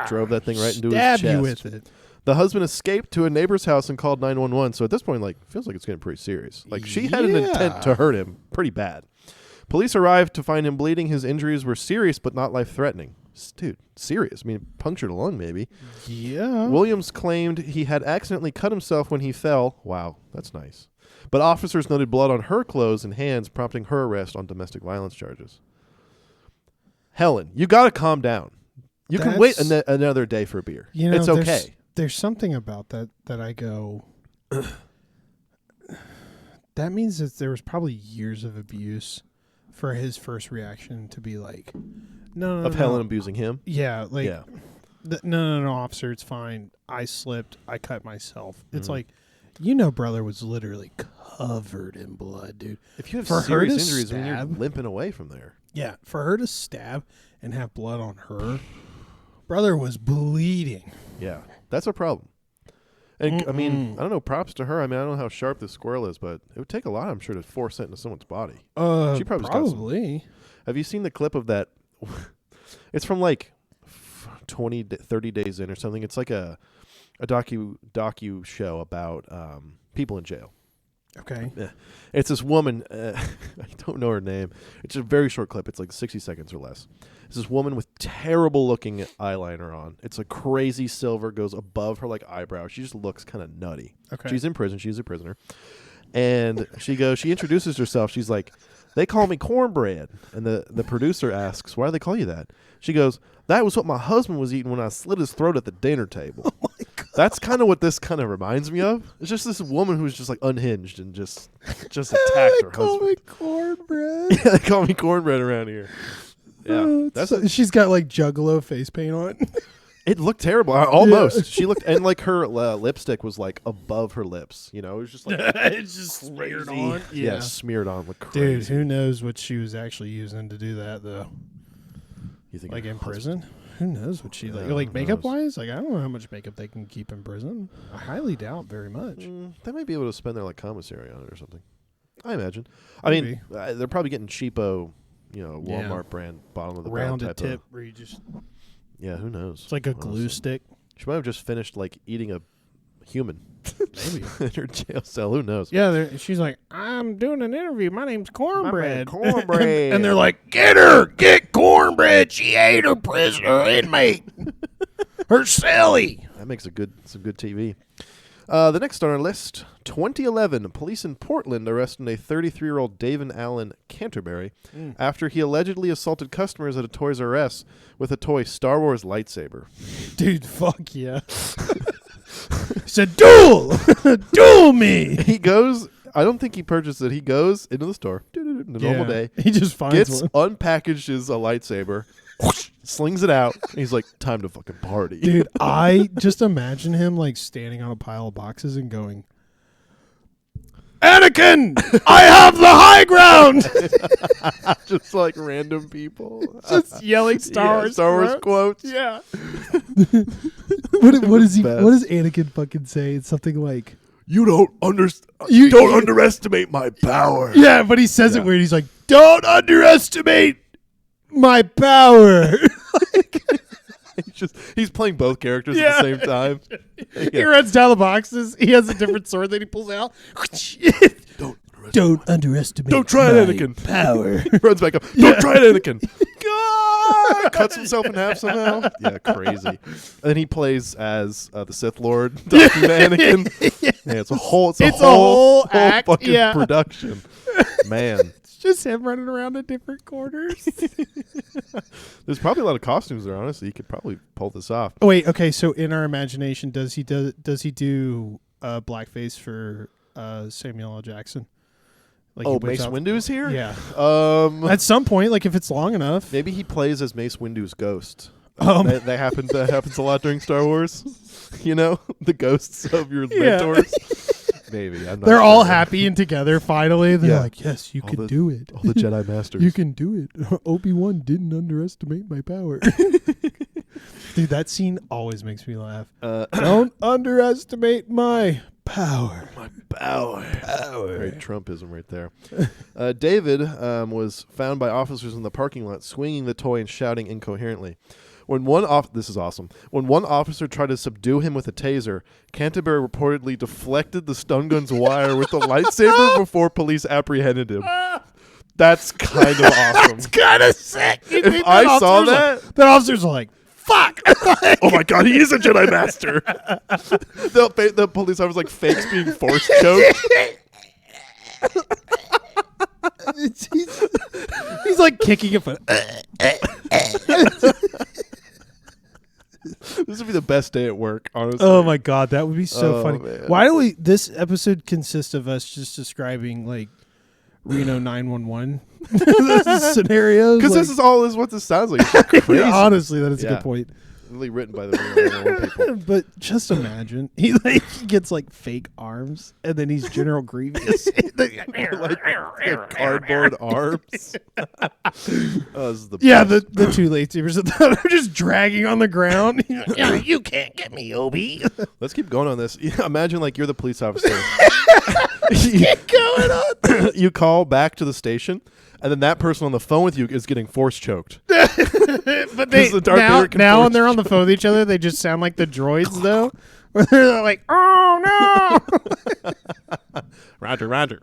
Speaker 1: Drove that thing right into his
Speaker 2: stab
Speaker 1: chest.
Speaker 2: you with it.
Speaker 1: The husband escaped to a neighbor's house and called 911. So at this point, feels like it's getting pretty serious. She had an intent to hurt him pretty bad. Police arrived to find him bleeding. His injuries were serious but not life-threatening. Dude, serious. I mean, punctured a lung maybe.
Speaker 2: Yeah.
Speaker 1: Williams claimed he had accidentally cut himself when he fell. Wow, that's nice. But officers noted blood on her clothes and hands, prompting her arrest on domestic violence charges. Helen, you got to calm down. You can wait another day for a beer. It's okay.
Speaker 2: There's something about that I go, that means that there was probably years of abuse for his first reaction to be like, no.
Speaker 1: Helen abusing him?
Speaker 2: Yeah, like,
Speaker 1: Yeah.
Speaker 2: No, officer, it's fine. I slipped. I cut myself. It's like, brother was literally covered in blood, dude.
Speaker 1: If you have
Speaker 2: For her
Speaker 1: serious
Speaker 2: to
Speaker 1: injuries, when you're
Speaker 2: stab-
Speaker 1: limping away from there.
Speaker 2: Yeah, for her to stab and have blood on her, brother was bleeding.
Speaker 1: Yeah, that's a problem. And I mean, I don't know, props to her. I mean, I don't know how sharp this squirrel is, but it would take a lot, I'm sure, to force it into someone's body. She probably.
Speaker 2: Probably.
Speaker 1: Have you seen the clip of that? It's from 30 days in or something. It's like a docu show about people in jail.
Speaker 2: Okay.
Speaker 1: Yeah. It's this woman. I don't know her name. It's a very short clip. It's like 60 seconds or less. It's this woman with terrible looking eyeliner on. It's a crazy silver, goes above her like eyebrow. She just looks kind of nutty.
Speaker 2: Okay.
Speaker 1: She's in prison. She's a prisoner. And she introduces herself. She's like, they call me cornbread. And the producer asks, why do they call you that? She goes, that was what my husband was eating when I slit his throat at the dinner table. Oh my God. That's kind of what this kind of reminds me of. It's just this woman who's just like unhinged and just attacked her husband. They call me
Speaker 2: cornbread.
Speaker 1: Yeah, they call me cornbread around here. Yeah,
Speaker 2: she's got like Juggalo face paint on.
Speaker 1: It looked terrible. Almost. Yeah. She looked, and like her lipstick was like above her lips. You know, it was just like
Speaker 2: it's just smeared on.
Speaker 1: Yeah, smeared on like crazy.
Speaker 2: Dude, who knows what she was actually using to do that though?
Speaker 1: You think
Speaker 2: like in prison? Who knows what she like makeup wise? Like I don't know how much makeup they can keep in prison. I highly doubt very much.
Speaker 1: They might be able to spend their like commissary on it or something. I imagine. Maybe. I mean, they're probably getting cheapo, Walmart brand bottom of the
Speaker 2: rounded tip where you just.
Speaker 1: Yeah, who knows?
Speaker 2: It's like a glue stick.
Speaker 1: She might have just finished like eating a human.
Speaker 2: Maybe
Speaker 1: in her jail cell. Who knows?
Speaker 2: Yeah, she's like, I'm doing an interview. My name's Cornbread.
Speaker 1: Cornbread.
Speaker 2: And they're like, get her, get Cornbread. She ate a prisoner inmate. Her silly.
Speaker 1: That makes some good TV. The next on our list, 2011, police in Portland arrested a 33-year-old David Allen Canterbury after he allegedly assaulted customers at a Toys R Us with a toy Star Wars lightsaber.
Speaker 2: Dude, fuck yeah. He said, duel! Duel me!
Speaker 1: He goes, I don't think he purchased it. He goes into the store, in a normal day.
Speaker 2: He just finds one.
Speaker 1: Unpackages a lightsaber, slings it out, and he's like, time to fucking party.
Speaker 2: Dude, I just imagine him like standing on a pile of boxes and going, Anakin, I have the high ground.
Speaker 1: Just like random people.
Speaker 2: Just yelling Star
Speaker 1: Wars quotes.
Speaker 2: Yeah. What does Anakin fucking say? It's something like,
Speaker 1: you don't underestimate my power.
Speaker 2: Yeah, but he says it weird. He's like, don't underestimate my power.
Speaker 1: He's playing both characters at the same time.
Speaker 2: He runs down the boxes. He has a different sword that he pulls out. Don't underestimate.
Speaker 1: Don't try it, Anakin.
Speaker 2: Power.
Speaker 1: He runs back up. Don't try it, Anakin. God! Cuts himself in half somehow. Yeah, crazy. And then he plays as the Sith Lord, Anakin. Yeah, it's a whole
Speaker 2: act.
Speaker 1: Fucking production. Man.
Speaker 2: Just him running around in different corners.
Speaker 1: There's probably a lot of costumes there, honestly. He could probably pull this off.
Speaker 2: Oh, wait, okay, so in our imagination, does he do blackface for Samuel L. Jackson? Like
Speaker 1: Mace Windu's here?
Speaker 2: Yeah. At some point, like if it's long enough.
Speaker 1: Maybe he plays as Mace Windu's ghost. That happens a lot during Star Wars. The ghosts of your mentors. Maybe.
Speaker 2: They're all happy and together finally. They're like, yes, you can do it.
Speaker 1: All the Jedi Masters.
Speaker 2: You can do it. Obi-Wan didn't underestimate my power. Dude, that scene always makes me laugh. Don't underestimate my power.
Speaker 1: My power. Very Trumpism right there. David was found by officers in the parking lot swinging the toy and shouting incoherently. This is awesome. When one officer tried to subdue him with a taser, Canterbury reportedly deflected the stun gun's wire with the lightsaber before police apprehended him. That's kind of awesome.
Speaker 2: That's kind of sick.
Speaker 1: If I saw that,
Speaker 2: the officers are like, fuck.
Speaker 1: Oh my God, he is a Jedi Master. The police officer's like fakes being force choked.
Speaker 2: He's like kicking it.
Speaker 1: This would be the best day at work, honestly.
Speaker 2: Oh my God, that would be so funny.
Speaker 1: Man.
Speaker 2: Why do this episode consists of us just describing like Reno 911 scenarios?
Speaker 1: Because this is what this sounds like. It's crazy.
Speaker 2: Honestly, that is a good point.
Speaker 1: Really written by the Reno 911 people.
Speaker 2: But just imagine he gets like fake arms, and then he's General Grievous.
Speaker 1: like cardboard arms. This is the best.
Speaker 2: the two lightsabers that are just dragging on the ground. You can't get me, Obi.
Speaker 1: Let's keep going on this. Imagine like you're the police officer.
Speaker 2: Keep going on.
Speaker 1: You call back to the station, and then that person on the phone with you is getting force choked.
Speaker 2: But now when they're on the phone with each other, they just sound like the droids, though. Where they're like, oh Oh no!
Speaker 1: Roger.
Speaker 2: Roger.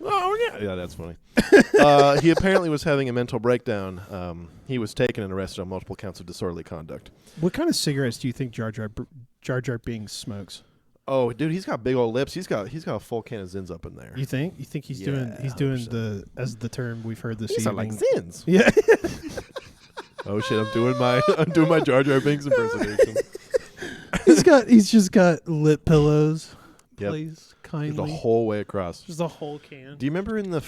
Speaker 1: Oh yeah, that's funny. He apparently was having a mental breakdown. He was taken and arrested on multiple counts of disorderly conduct.
Speaker 2: What kind of cigarettes do you think Jar Jar Binks smokes?
Speaker 1: Oh, dude, he's got big old lips. He's got a full can of Zins up in there.
Speaker 2: You think? You think he's doing
Speaker 1: 100%.
Speaker 2: the as the term we've heard this
Speaker 1: These are
Speaker 2: evening?
Speaker 1: like Zins.
Speaker 2: Yeah.
Speaker 1: Oh shit, I'm doing my Jar Jar Binks impersonation.
Speaker 2: He's just got lip pillows.
Speaker 1: Yep.
Speaker 2: Please, kindly.
Speaker 1: The whole way across.
Speaker 2: Just the whole can.
Speaker 1: Do you remember in I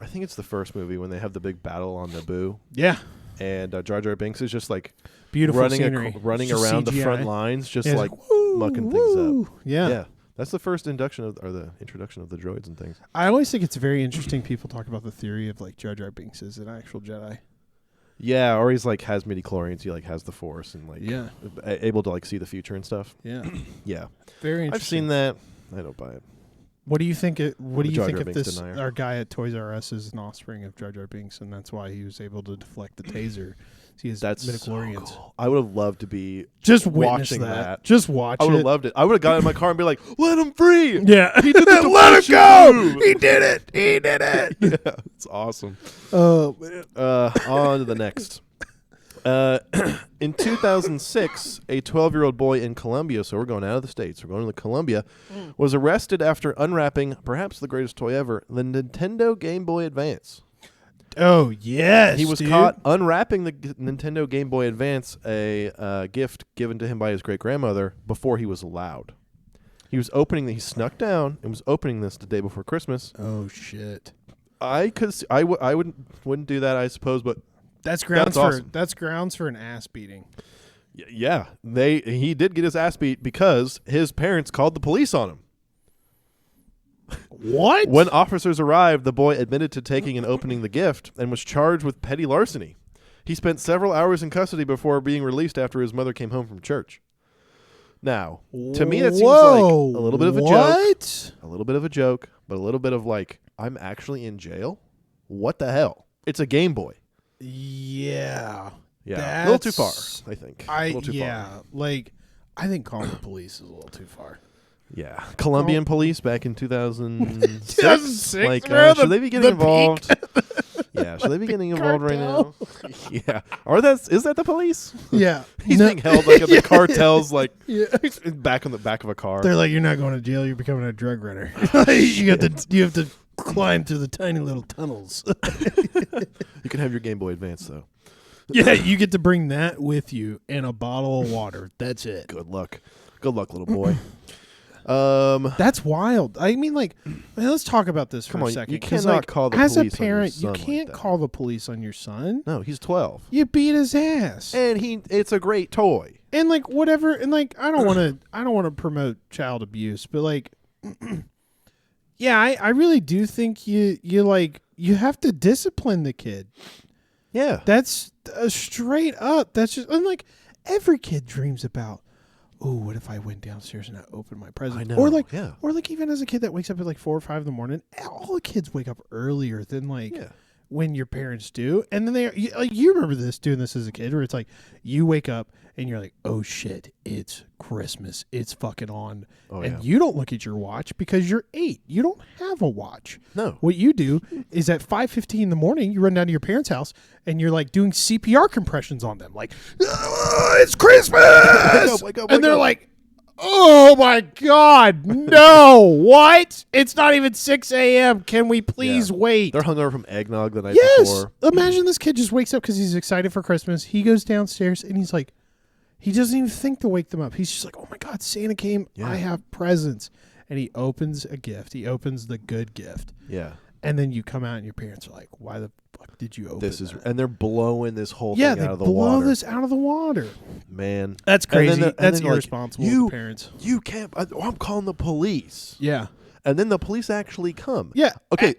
Speaker 1: think it's the first movie when they have the big battle on Naboo?
Speaker 2: Yeah.
Speaker 1: And Jar Jar Binks is just like
Speaker 2: Beautiful
Speaker 1: running
Speaker 2: scenery.
Speaker 1: running
Speaker 2: Just
Speaker 1: around
Speaker 2: CGI.
Speaker 1: the front lines, just
Speaker 2: Yeah,
Speaker 1: like
Speaker 2: woo,
Speaker 1: mucking
Speaker 2: woo.
Speaker 1: things up.
Speaker 2: Yeah.
Speaker 1: That's the first induction or the introduction of the droids and things.
Speaker 2: I always think it's very interesting. People talk about the theory of like Jar Jar Binks is an actual Jedi.
Speaker 1: Yeah, or he's like has midi-chlorians. He like has the Force and like able to like see the future and stuff.
Speaker 2: Yeah.
Speaker 1: Yeah,
Speaker 2: Very interesting.
Speaker 1: I've seen that. I don't buy it.
Speaker 2: What do you think? What do you
Speaker 1: Jar
Speaker 2: think
Speaker 1: Jar
Speaker 2: if
Speaker 1: Binks
Speaker 2: this
Speaker 1: denier.
Speaker 2: our guy at Toys R Us is an offspring of Jar Jar Binks, and that's why he was able to deflect the taser? He has
Speaker 1: That's
Speaker 2: midichlorians.
Speaker 1: so cool. I would have loved to be
Speaker 2: Just
Speaker 1: watching
Speaker 2: witness
Speaker 1: that.
Speaker 2: Just watch
Speaker 1: I would
Speaker 2: it.
Speaker 1: have loved it. I would have gotten in my car and be like, "Let him free!
Speaker 2: Yeah,
Speaker 1: He did the
Speaker 2: let him go.
Speaker 1: move.
Speaker 2: He did it. He did it.
Speaker 1: Yeah, it's awesome."
Speaker 2: Oh man.
Speaker 1: On to the next. In 2006, a 12-year-old boy in Colombia, so we're going out of the States, we're going to Colombia, was arrested after unwrapping perhaps the greatest toy ever, the Nintendo Game Boy Advance.
Speaker 2: Oh yes,
Speaker 1: He was
Speaker 2: dude.
Speaker 1: caught unwrapping the Nintendo Game Boy Advance, a gift given to him by his great-grandmother, before he was allowed. He snuck down and was opening this the day before Christmas.
Speaker 2: Oh shit.
Speaker 1: I wouldn't do that, I suppose, but
Speaker 2: That's grounds
Speaker 1: awesome.
Speaker 2: that's grounds for an ass beating.
Speaker 1: yeah, he did get his ass beat because his parents called the police on him.
Speaker 2: What?
Speaker 1: When officers arrived, the boy admitted to taking and opening the gift and was charged with petty larceny. He spent several hours in custody before being released after his mother came home from church. Now, to me, that seems like a little bit of a joke. A little bit of a joke, but a little bit of like, I'm actually in jail? What the hell? It's a Game Boy.
Speaker 2: Yeah.
Speaker 1: Yeah, a little too far, I think.
Speaker 2: I
Speaker 1: a little too far.
Speaker 2: like I think calling the police is a little too far.
Speaker 1: Yeah, Colombian police back in 2006.
Speaker 2: 2006,
Speaker 1: Like,
Speaker 2: bro,
Speaker 1: should they be getting
Speaker 2: the
Speaker 1: involved? Yeah, should they be getting involved right now? Yeah, is that the police?
Speaker 2: Yeah,
Speaker 1: He's being held like at the cartels, like
Speaker 2: Yeah.
Speaker 1: back on the back of a car.
Speaker 2: They're like, you're not going to jail. You're becoming a drug runner. you have to climb through the tiny little tunnels.
Speaker 1: You can have your Game Boy Advance though.
Speaker 2: Yeah, you get to bring that with you and a bottle of water. That's it.
Speaker 1: Good luck, little boy.
Speaker 2: That's wild. I mean, like, let's talk about this for a second.
Speaker 1: You
Speaker 2: 'cause,
Speaker 1: cannot
Speaker 2: like,
Speaker 1: call the
Speaker 2: as
Speaker 1: police
Speaker 2: a parent,
Speaker 1: on your
Speaker 2: you
Speaker 1: son
Speaker 2: can't
Speaker 1: like that.
Speaker 2: call the police on your son.
Speaker 1: No, he's 12,
Speaker 2: You beat his ass.
Speaker 1: and it's a great toy.
Speaker 2: And like whatever, and like I don't want to promote child abuse, but like, yeah, I really do think you have to discipline the kid.
Speaker 1: Yeah,
Speaker 2: That's straight up. That's just, and like every kid dreams about. Oh, what if I went downstairs and I opened my present?
Speaker 1: I know.
Speaker 2: Or like,
Speaker 1: yeah.
Speaker 2: or like even as a kid that wakes up at like 4 or 5 in the morning, all the kids wake up earlier than like.
Speaker 1: Yeah.
Speaker 2: When your parents do, and then you remember doing this as a kid, where it's like you wake up and you're like, oh shit, it's Christmas, it's fucking on, and you don't look at your watch because you're 8, you don't have a watch.
Speaker 1: No,
Speaker 2: What you do is at 5:15 in the morning, you run down to your parents' house and you're like doing CPR compressions on them, like it's Christmas,
Speaker 1: wake up,
Speaker 2: and they're
Speaker 1: up.
Speaker 2: like, oh my God, no, what? It's not even 6 a.m. Can we please wait?
Speaker 1: They're hungover from eggnog the night
Speaker 2: Yes.
Speaker 1: before.
Speaker 2: Imagine this kid just wakes up because he's excited for Christmas. He goes downstairs and he's like, he doesn't even think to wake them up. He's just like, oh my God, Santa came.
Speaker 1: Yeah.
Speaker 2: I have presents. And he opens a gift. He opens the good gift.
Speaker 1: Yeah,
Speaker 2: And then you come out and your parents are like, why the fuck did you open
Speaker 1: this is,
Speaker 2: that?
Speaker 1: and they're blowing this whole
Speaker 2: Yeah,
Speaker 1: thing
Speaker 2: they
Speaker 1: out of the
Speaker 2: blow
Speaker 1: water.
Speaker 2: this out of the water.
Speaker 1: Man,
Speaker 2: That's
Speaker 1: And then
Speaker 2: crazy.
Speaker 1: and
Speaker 2: That's
Speaker 1: then, like,
Speaker 2: irresponsible with parents.
Speaker 1: You can't. I'm calling the police.
Speaker 2: Yeah.
Speaker 1: And then the police actually come.
Speaker 2: Yeah.
Speaker 1: Okay.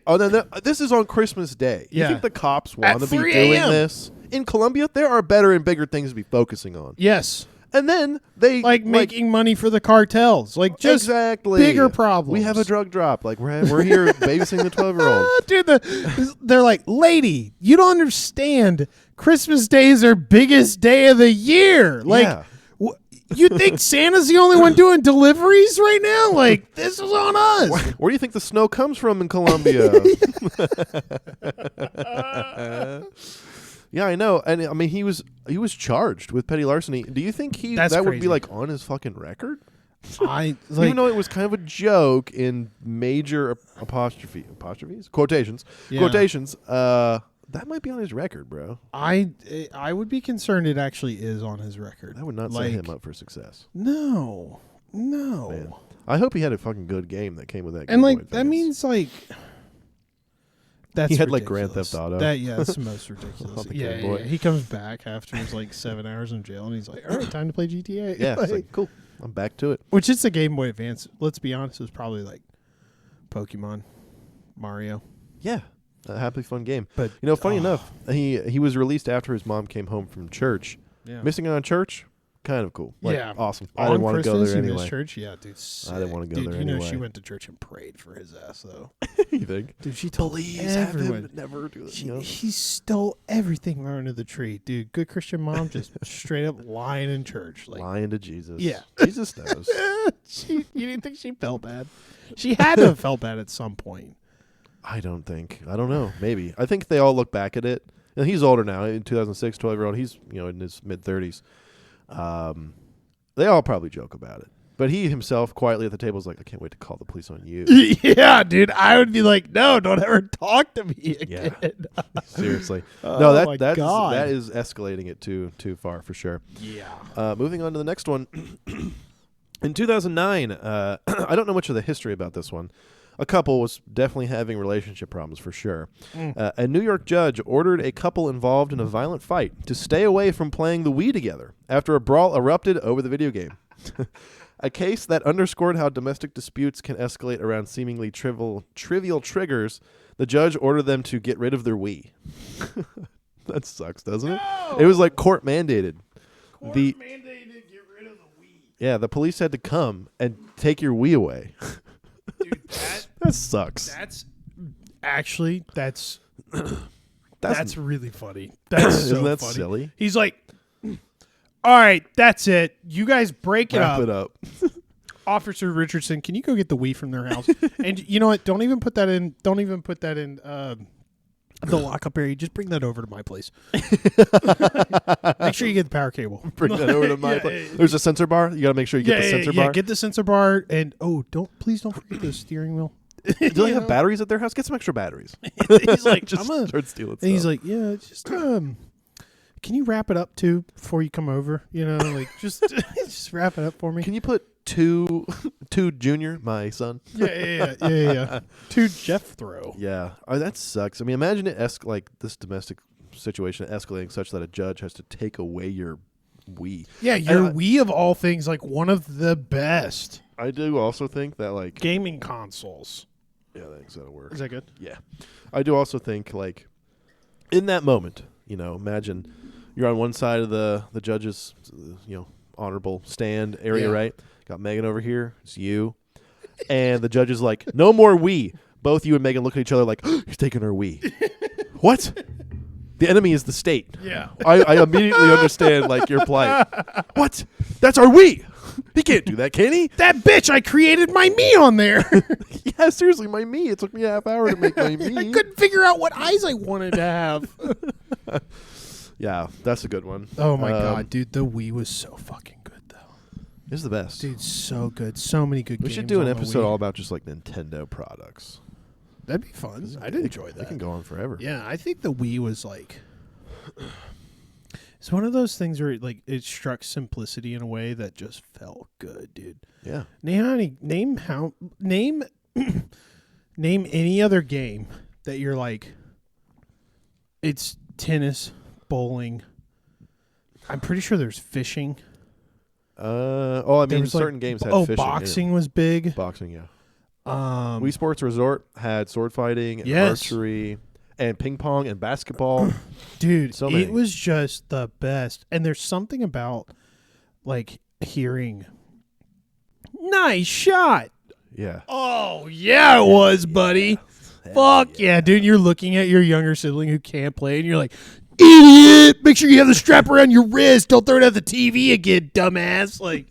Speaker 1: This is on Christmas Day. You
Speaker 2: Yeah.
Speaker 1: think the cops want to be
Speaker 2: 3
Speaker 1: doing
Speaker 2: a.m.
Speaker 1: this in Colombia? There are better and bigger things to be focusing on.
Speaker 2: Yes.
Speaker 1: And then they
Speaker 2: Like making money for the cartels. Like just
Speaker 1: exactly
Speaker 2: bigger problems.
Speaker 1: We have a drug drop. Like we're here babysitting the 12-year-old.
Speaker 2: Dude, they're like, lady, you don't understand. Christmas Day is our biggest day of the year. Like,
Speaker 1: Yeah.
Speaker 2: You think Santa's the only one doing deliveries right now? Like, this is on us.
Speaker 1: Where do you think the snow comes from in Colombia? Yeah, I know. And I mean, he was charged with petty larceny. Do you think that would be
Speaker 2: crazy.
Speaker 1: like on his fucking record?
Speaker 2: Even
Speaker 1: though it was kind of a joke in major quotations, that might be on his record, bro.
Speaker 2: I would be concerned it actually is on his record.
Speaker 1: That would not set him up for success.
Speaker 2: No.
Speaker 1: Man. I hope he had a fucking good game that came with that.
Speaker 2: And
Speaker 1: Game Boy
Speaker 2: that means that's
Speaker 1: he had
Speaker 2: ridiculous.
Speaker 1: Like Grand Theft Auto.
Speaker 2: That's the most ridiculous. Yeah. He comes back after his 7 hours in jail, and he's like, "All right, time to play GTA."
Speaker 1: Yeah, it's like cool. I'm back to it.
Speaker 2: Which is the Game Boy Advance. Let's be honest, it was probably like Pokemon, Mario.
Speaker 1: Yeah, a happily fun game.
Speaker 2: But
Speaker 1: funny enough, he was released after his mom came home from church.
Speaker 2: Yeah.
Speaker 1: Missing out on church, kind of cool. Awesome. I
Speaker 2: On
Speaker 1: didn't want to go there anyway.
Speaker 2: Church, yeah, dude. Sick.
Speaker 1: I didn't want to go there
Speaker 2: You know,
Speaker 1: anyway.
Speaker 2: she went to church and prayed for his ass, though.
Speaker 1: You think?
Speaker 2: Dude, she told
Speaker 1: Please
Speaker 2: everyone.
Speaker 1: have him never do that.
Speaker 2: He stole everything under the tree, dude. Good Christian mom, just straight up lying in church,
Speaker 1: lying to Jesus.
Speaker 2: Yeah,
Speaker 1: Jesus knows.
Speaker 2: You didn't think she felt bad? She had to have felt bad at some point.
Speaker 1: I don't know. Maybe. I think they all look back at it. And he's older now. In 2006, 12-year-old. He's in his mid-30s. They all probably joke about it. But he himself, quietly at the table, is like, I can't wait to call the police on you.
Speaker 2: Yeah, dude. I would be like, no, don't ever talk to me again.
Speaker 1: Yeah. Seriously.
Speaker 2: Oh,
Speaker 1: that is escalating it too far for sure.
Speaker 2: Yeah.
Speaker 1: Moving on to the next one. In 2009, I don't know much of the history about this one. A couple was definitely having relationship problems for sure. A New York judge ordered a couple involved in a violent fight to stay away from playing the Wii together after a brawl erupted over the video game. A case that underscored how domestic disputes can escalate around seemingly trivial triggers. The judge ordered them to get rid of their Wii. That sucks, doesn't it? It was like court mandated.
Speaker 2: Mandated get rid of the Wii.
Speaker 1: Yeah, the police had to come and take your Wii away.
Speaker 2: Dude,
Speaker 1: that sucks.
Speaker 2: That's really funny. That's so
Speaker 1: Isn't that
Speaker 2: funny.
Speaker 1: silly?
Speaker 2: He's like, all right, that's it. You guys break it
Speaker 1: Wrap
Speaker 2: up.
Speaker 1: it up.
Speaker 2: Officer Richardson, can you go get the Wii from their house? And you know what? Don't even put that in the lockup area. Just bring that over to my place. Make sure you get the power cable.
Speaker 1: Bring that over to my place. There's a sensor bar. You got to make sure you get the sensor bar.
Speaker 2: Yeah, get the sensor bar. And please don't forget the steering wheel.
Speaker 1: Do they have batteries at their house? Get some extra batteries.
Speaker 2: He's like,
Speaker 1: just start stealing
Speaker 2: and
Speaker 1: stuff.
Speaker 2: he's like, yeah, just can you wrap it up too before you come over? Just wrap it up for me.
Speaker 1: Can you put two Junior, my son?
Speaker 2: Yeah. To Jethro.
Speaker 1: Yeah, that sucks. I mean, imagine it this domestic situation escalating such that a judge has to take away your Wii.
Speaker 2: Yeah, your Wii of all things, like one of the best.
Speaker 1: I do also think that
Speaker 2: gaming consoles.
Speaker 1: Yeah, that'll work.
Speaker 2: Is that good?
Speaker 1: Yeah, I do also think in that moment, imagine you're on one side of the judge's honorable stand area, right? Got Megan over here. It's you. And the judge is like, no more Wii. Both you and Megan look at each other like, he's taking her Wii. What? The enemy is the state.
Speaker 2: Yeah.
Speaker 1: I immediately understand your plight. What? That's our Wii. He can't do that, can he?
Speaker 2: That bitch, I created my me on there.
Speaker 1: Yeah, seriously, my me. It took me a half hour to make my me.
Speaker 2: I couldn't figure out what eyes I wanted to have.
Speaker 1: Yeah, that's a good one.
Speaker 2: Oh my God, dude. The Wii was so fucking good, though.
Speaker 1: It's the best.
Speaker 2: Dude, so good. So many good games.
Speaker 1: We should do an
Speaker 2: on
Speaker 1: episode
Speaker 2: the Wii.
Speaker 1: all about just Nintendo products.
Speaker 2: That'd be fun. I'd enjoy that.
Speaker 1: It can go on forever.
Speaker 2: Yeah, I think the Wii was it's one of those things where it struck simplicity in a way that just felt good, dude.
Speaker 1: Yeah.
Speaker 2: Name any other game that you're like, it's tennis, bowling. I'm pretty sure there's fishing.
Speaker 1: Certain games had fishing.
Speaker 2: Boxing was big.
Speaker 1: Boxing, yeah.
Speaker 2: Wii
Speaker 1: Sports Resort had sword fighting and archery and ping pong and basketball.
Speaker 2: Dude, it was just the best. And there's something about hearing, nice shot.
Speaker 1: Yeah.
Speaker 2: Oh, yeah, it was, buddy. Fuck yeah, dude. You're looking at your younger sibling who can't play, and you're like, idiot. Make sure you have the strap around your wrist. Don't throw it at the TV again, dumbass. Like,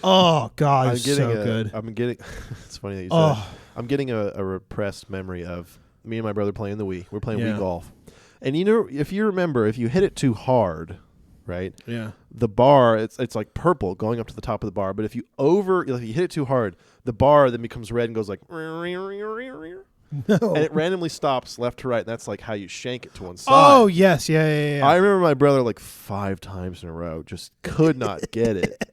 Speaker 2: oh, God, it's so good.
Speaker 1: I'm getting, it's funny that you said that. I'm getting a repressed memory of me and my brother playing the Wii. We're playing Wii golf. And you know, if you remember, if you hit it too hard, right? Yeah. The bar, it's like purple going up to the top of the bar. But if you hit it too hard, the bar then becomes red and goes like, no. And it randomly stops left to right. And that's like how you shank it to one side.
Speaker 2: Oh, yes. Yeah.
Speaker 1: I remember my brother like 5 times in a row just could not get it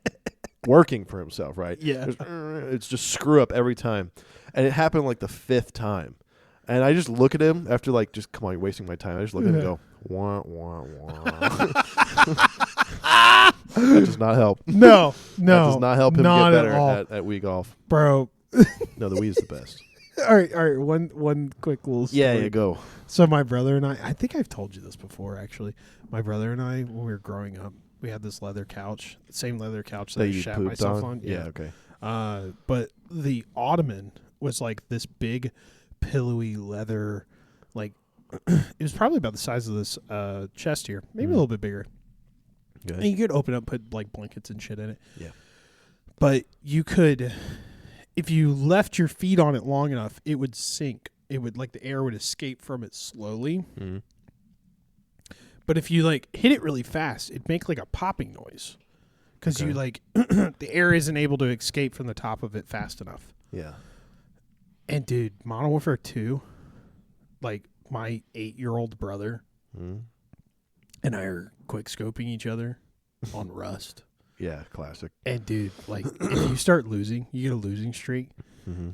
Speaker 1: working for himself, right?
Speaker 2: Yeah.
Speaker 1: It's just screw up every time. And it happened like the 5th time. And I just look at him after like, just come on, you're wasting my time. I just look at him and go, wah, wah, wah. That does not help.
Speaker 2: No.
Speaker 1: That does not help him get better at Wii golf.
Speaker 2: Bro.
Speaker 1: No, the Wii is the best.
Speaker 2: All right. One quick little story.
Speaker 1: Yeah, go.
Speaker 2: So my brother and I think I've told you this before, actually. My brother and I, when we were growing up, we had this leather couch, same leather couch that I shat myself on.
Speaker 1: Yeah, okay.
Speaker 2: But the ottoman was like this big, pillowy leather, like it was probably about the size of this chest here, maybe a little bit bigger. Good. And you could open up, put like blankets and shit in it. Yeah. But you could, if you left your feet on it long enough, it would sink. It would, like, the air would escape from it slowly. Mm-hmm. But if you like hit it really fast, it'd make like a popping noise because you like the air isn't able to escape from the top of it fast enough. Yeah. And dude, Modern Warfare 2, like my 8-year-old brother and I are quick scoping each other on Rust.
Speaker 1: Yeah, classic.
Speaker 2: And dude, like if you start losing, you get a losing streak,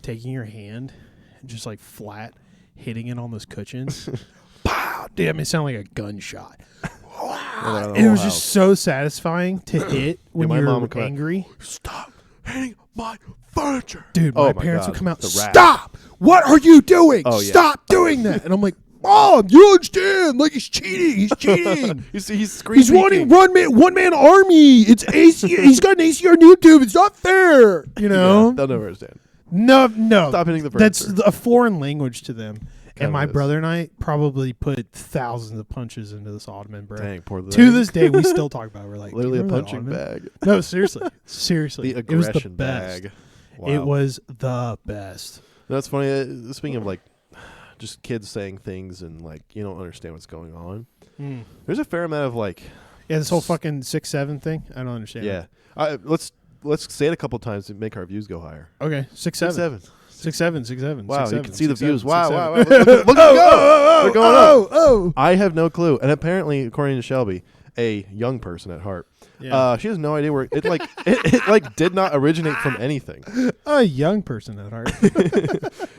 Speaker 2: taking your hand and just like flat hitting it on those cushions. Pow! Damn, it sounded like a gunshot. It was just so satisfying to hit when you're angry.
Speaker 1: Stop hitting my furniture.
Speaker 2: Dude, my parents would come out. Stop! What are you doing? Stop doing that. And I'm like, Mom, you understand? Like he's cheating. He's cheating.
Speaker 1: he's screaming.
Speaker 2: He's wanting one man army. It's AC. He's got an AC on YouTube. It's not fair. You know?
Speaker 1: Yeah, they'll never understand.
Speaker 2: No.
Speaker 1: Stop hitting the furniture.
Speaker 2: That's a foreign language to them. And my brother and I probably put thousands of punches into this ottoman, bro.
Speaker 1: Dang, poor thing.
Speaker 2: To this day, we still talk about it. We're like,
Speaker 1: literally a punching bag.
Speaker 2: No, seriously. The
Speaker 1: aggression
Speaker 2: it was the best.
Speaker 1: bag. Wow.
Speaker 2: It was the best.
Speaker 1: That's funny. Speaking of like just kids saying things and like you don't understand what's going on. There's a fair amount of like
Speaker 2: this whole fucking 6'7" thing. I don't understand.
Speaker 1: Yeah. Let's say it a couple times to make our views go higher.
Speaker 2: Okay. 6'7". 6'7".
Speaker 1: Wow,
Speaker 2: 6'7",
Speaker 1: you can see the
Speaker 2: 6'7",
Speaker 1: views.
Speaker 2: 6'7".
Speaker 1: Wow. Look at them go. They're going up.
Speaker 2: Oh.
Speaker 1: I have no clue. And apparently, according to Shelby, a young person at heart, she has no idea where it like it like did not originate from anything.
Speaker 2: A young person at heart.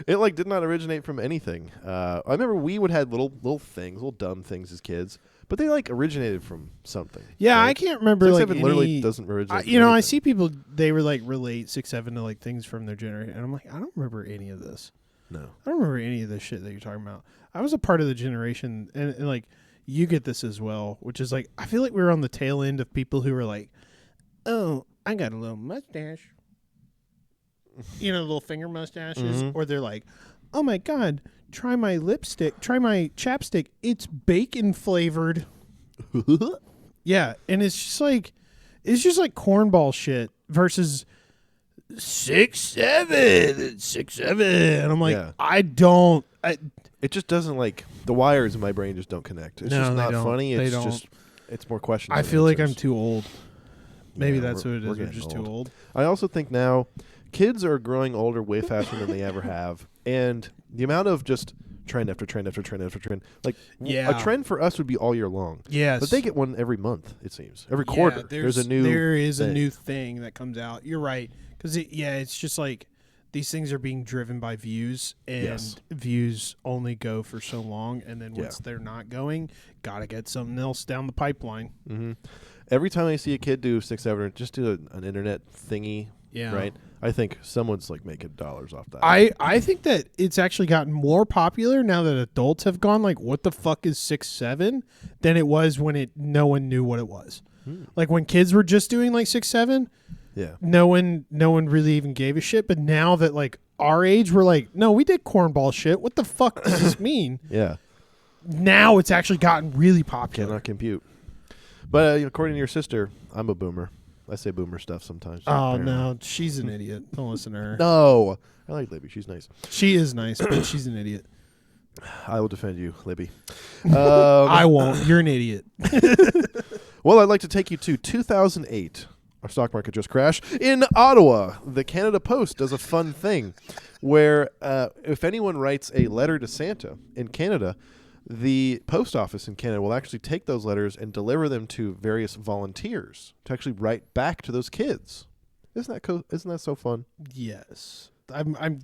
Speaker 1: It like did not originate from anything. I remember we would have little things, little dumb things as kids. But they like originated from something.
Speaker 2: Yeah, right? I can't remember
Speaker 1: 6'7"
Speaker 2: like
Speaker 1: literally doesn't originate.
Speaker 2: I see people they were like relate 6'7" to like things from their generation, and I'm like, I don't remember any of this.
Speaker 1: No,
Speaker 2: I don't remember any of this shit that you're talking about. I was a part of the generation, and like you get this as well, which is like I feel like we were on the tail end of people who were like, oh, I got a little mustache, you know, little finger mustaches, or they're like, oh my god. Try my lipstick. Try my chapstick. It's bacon flavored. Yeah, and it's just like cornball shit versus 6'7", and I'm like, yeah.
Speaker 1: It just doesn't like the wires in my brain just don't connect. It's just not funny. It's just it's more questions.
Speaker 2: I feel like I'm too old. Maybe that's what it is. We're just too old.
Speaker 1: I also think now kids are growing older way faster than they ever have, and the amount of just trend after trend after trend after trend, like a trend for us would be all year long.
Speaker 2: Yes,
Speaker 1: but they get one every month. It seems every quarter. There is a
Speaker 2: new thing that comes out. You're right, because it's just like these things are being driven by views, and views only go for so long, and then once they're not going, gotta get something else down the pipeline.
Speaker 1: Mm-hmm. Every time I see a kid do 6'7", just do an internet thingy. Yeah. Right. I think someone's like making dollars off that.
Speaker 2: I think that it's actually gotten more popular now that adults have gone like, what the fuck is 6'7", than it was when no one knew what it was. Like when kids were just doing like 6'7", no one really even gave a shit. But now that like our age, we're like, no, we did cornball shit. What the fuck does this mean?
Speaker 1: Yeah.
Speaker 2: now it's actually gotten really popular.
Speaker 1: Cannot compute. But according to your sister, I'm a boomer. I say boomer stuff sometimes.
Speaker 2: Oh, no. She's an idiot. Don't listen to her.
Speaker 1: No. I like Libby. She's nice.
Speaker 2: She is nice, but she's an idiot.
Speaker 1: I will defend you, Libby.
Speaker 2: I won't. You're an idiot.
Speaker 1: Well, I'd like to take you to 2008. Our stock market just crashed. In Ottawa, the Canada Post does a fun thing where if anyone writes a letter to Santa in Canada, the post office in Canada will actually take those letters and deliver them to various volunteers to actually write back to those kids. Isn't that so fun?
Speaker 2: Yes. I'm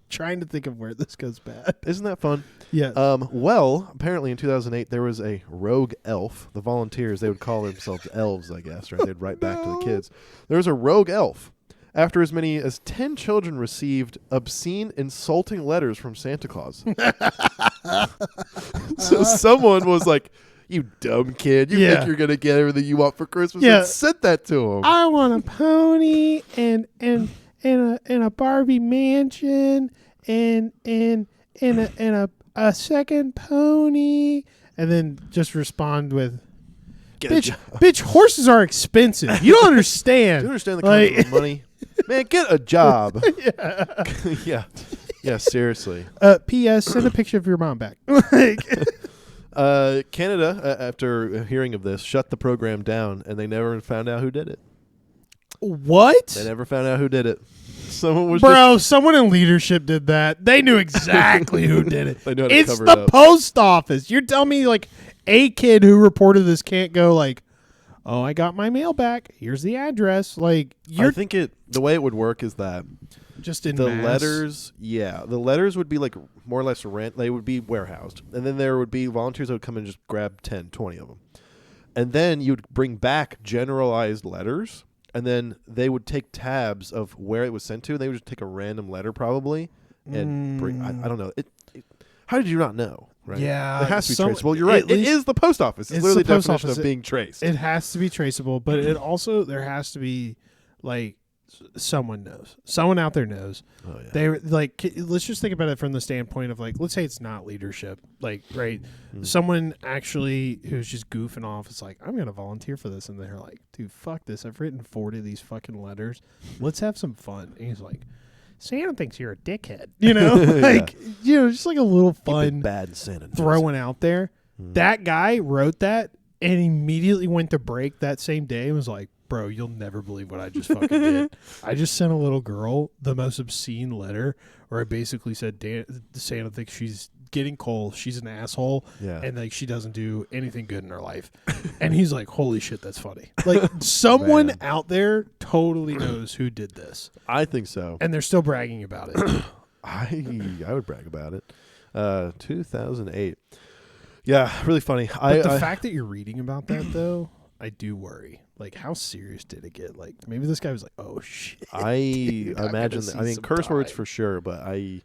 Speaker 2: trying to think of where this goes bad.
Speaker 1: Isn't that fun?
Speaker 2: Yes.
Speaker 1: Well, apparently in 2008 there was a rogue elf. The volunteers, they would call themselves elves, I guess, right? They'd write back to the kids. There was a rogue elf. After as many as 10 children received obscene, insulting letters from Santa Claus. So someone was like, "You dumb kid, you think you're gonna get everything you want for Christmas?" And sent that to him.
Speaker 2: I want a pony and a Barbie mansion and a second pony, and then just respond with, "Bitch, horses are expensive. You don't understand.
Speaker 1: Do you understand the concept of money? Man, get a job." Yeah, seriously.
Speaker 2: P.S. Send a picture of your mom back.
Speaker 1: Canada, after hearing of this, shut the program down, and they never found out who did it.
Speaker 2: What?
Speaker 1: They never found out who did it. Someone
Speaker 2: in leadership did that. They knew exactly who did it.
Speaker 1: They know how to
Speaker 2: it's
Speaker 1: cover
Speaker 2: the
Speaker 1: it up.
Speaker 2: post office. You're telling me like a kid who reported this can't go like, "Oh, I got my mail back. Here's the address." Like,
Speaker 1: I think the way it would work is that
Speaker 2: just in
Speaker 1: the
Speaker 2: mass.
Speaker 1: the letters would be like more or less rent. They would be warehoused, and then there would be volunteers that would come and just grab 10, 20 of them, and then you'd bring back generalized letters. And then they would take tabs of where it was sent to. And they would just take a random letter probably and bring. I don't know. How did you not know? Right?
Speaker 2: Yeah,
Speaker 1: it has to be traceable. You're right. It is the post office. It's literally the definition of being traced.
Speaker 2: It has to be traceable, but it also there has to be like someone knows. Someone out there knows.
Speaker 1: Oh, yeah.
Speaker 2: They like. Let's just think about it from the standpoint of like, let's say it's not leadership. Like, right, someone actually who's just goofing off is like, "I'm gonna volunteer for this," and they're like, "Dude, fuck this. I've written 40 of these fucking letters. Let's have some fun." And he's like, "Santa thinks you're a dickhead," like just like a little fun
Speaker 1: bad Santa
Speaker 2: throwing out there. That guy wrote that and immediately went to break that same day and was like, "Bro, you'll never believe what I just fucking did. I just sent a little girl the most obscene letter where I basically said Santa thinks she's getting coal, she's an asshole, and like she doesn't do anything good in her life." And he's like, "Holy shit, that's funny." Like someone out there totally knows who did this.
Speaker 1: I think so.
Speaker 2: And they're still bragging about it.
Speaker 1: I would brag about it. 2008. Yeah, really funny.
Speaker 2: But the fact that you're reading about that though, I do worry. Like, how serious did it get? Like, maybe this guy was like, "Oh shit."
Speaker 1: I imagine that. I mean, curse words for sure, but I